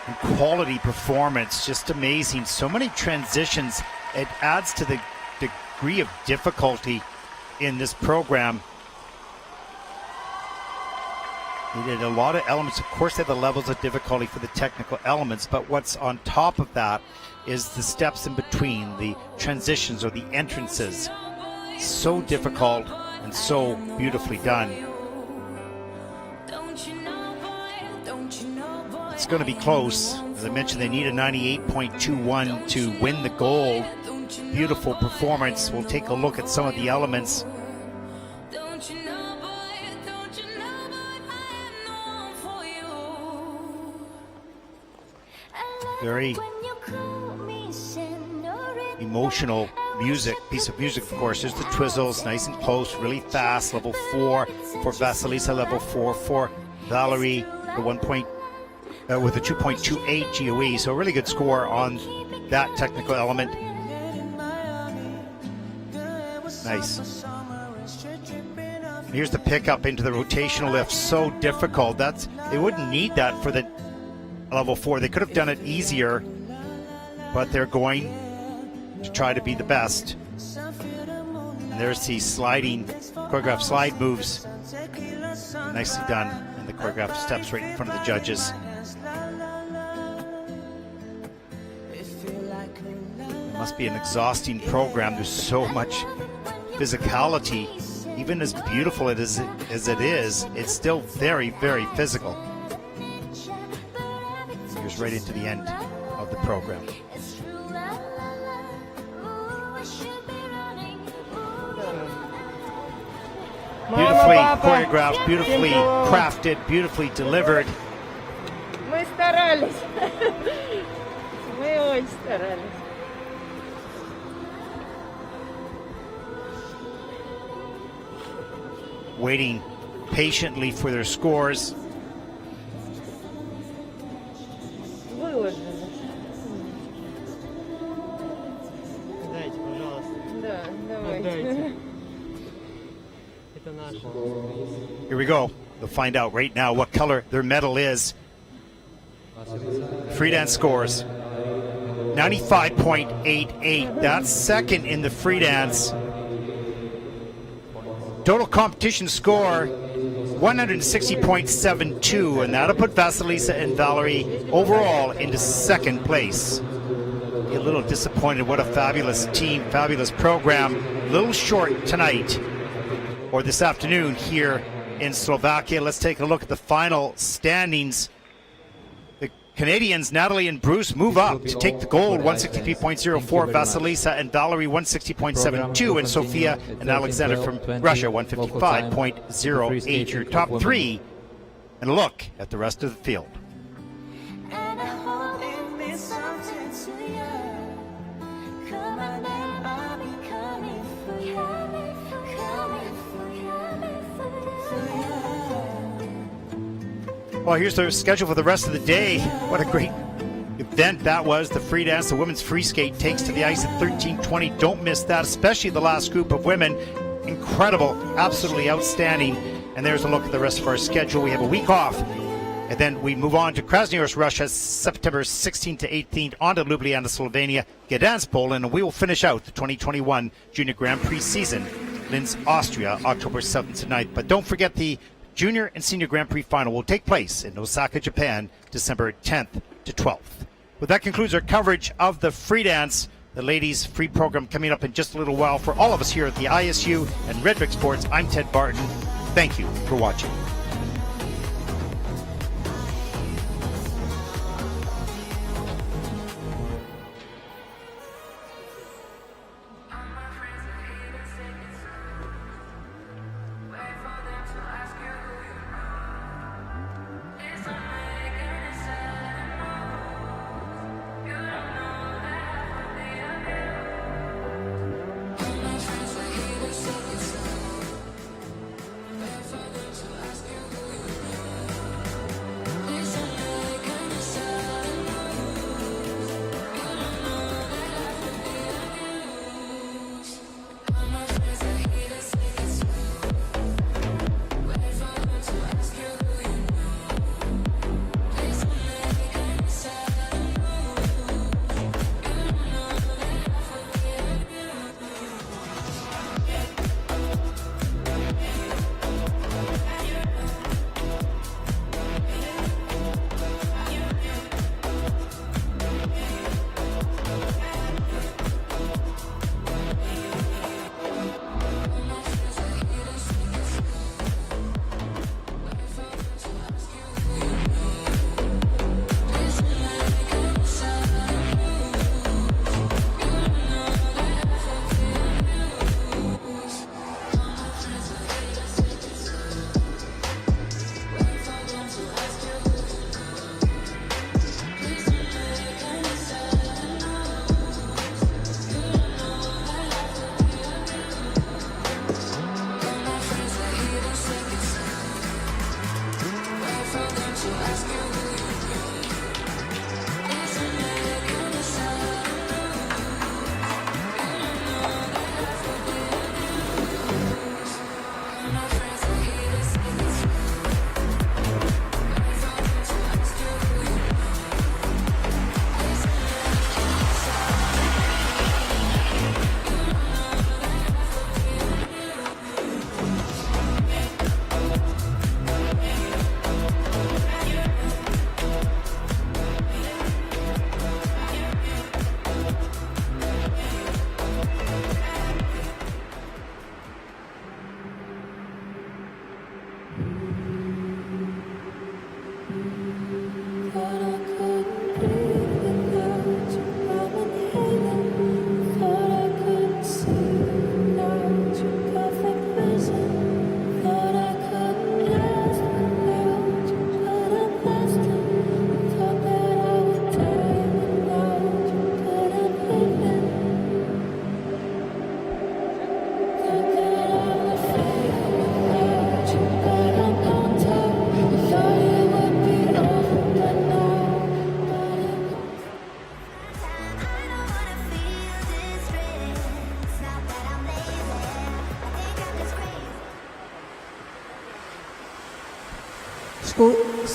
Speaker 1: and quality performance, just amazing. So many transitions. It adds to the degree of difficulty in this program. They did a lot of elements. Of course, they have the levels of difficulty for the technical elements, but what's on top of that is the steps in between, the transitions or the entrances. So difficult and so beautifully done. It's going to be close. As I mentioned, they need a 98.21 to win the gold. Beautiful performance. We'll take a look at some of the elements. Very emotional piece of music, of course. There's the twizzles, nice and close, really fast. Level 4 for Vasilisa, level 4 for Valerie, with a 2.28 GOE. So a really good score on that technical element. Nice. And here's the pickup into the rotational lift. So difficult. They wouldn't need that for the level 4. They could have done it easier, but they're going to try to be the best. And there's the choreographed slide moves. Nicely done. And the choreographed steps right in front of the judges. It must be an exhausting program. There's so much physicality. Even as beautiful as it is, it's still very, very physical. Here's right into the end of the program. Beautifully choreographed, beautifully crafted, beautifully delivered.
Speaker 6: Мы старались. Мы очень старались.
Speaker 1: Waiting patiently for their scores.
Speaker 6: Выложили.
Speaker 3: Дайте, пожалуйста.
Speaker 6: Да, давайте.
Speaker 3: Это наш.
Speaker 1: Here we go. They'll find out right now what color their medal is. Free dance scores. 95.88. That's second in the free dance. Total competition score 160.72, and that'll put Vasilisa and Valerie overall into second place. Be a little disappointed. What a fabulous team, fabulous program. A little short tonight or this afternoon here in Slovakia. Let's take a look at the final standings. The Canadians, Natalie and Bruce, move up to take the gold, 163.04. Vasilisa and Valerie, 160.72. And Sofia and Alexander from Russia, 155.08. Your top three. And a look at the rest of the field. Well, here's the schedule for the rest of the day. What a great event that was. The free dance, the women's free skate takes to the ice at 13:20. Don't miss that, especially the last group of women. Incredible, absolutely outstanding. And there's a look at the rest of our schedule. We have a week off, and then we move on to Krasnoyarsk, Russia, September 16th to 18th, on to Ljubljana, Slovenia, Gdansk, Poland, and we will finish out the 2021 Junior Grand Prix season. Linz, Austria, October 7th to 9th. But don't forget the Junior and Senior Grand Prix final will take place in Osaka, Japan, December 10th to 12th. Well, that concludes our coverage of the free dance. The ladies' free program coming up in just a little while. For all of us here at the ISU and Red Brick Sports, I'm Ted Barton. Thank you for watching.
Speaker 10: Ask you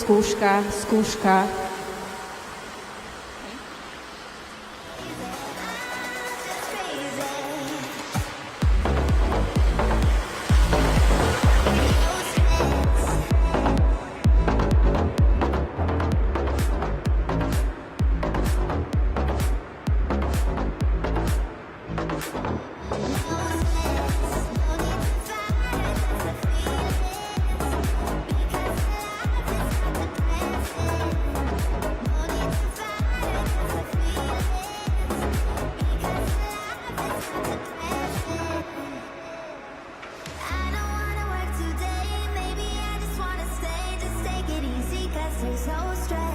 Speaker 6: Skúška.
Speaker 10: There's no stress.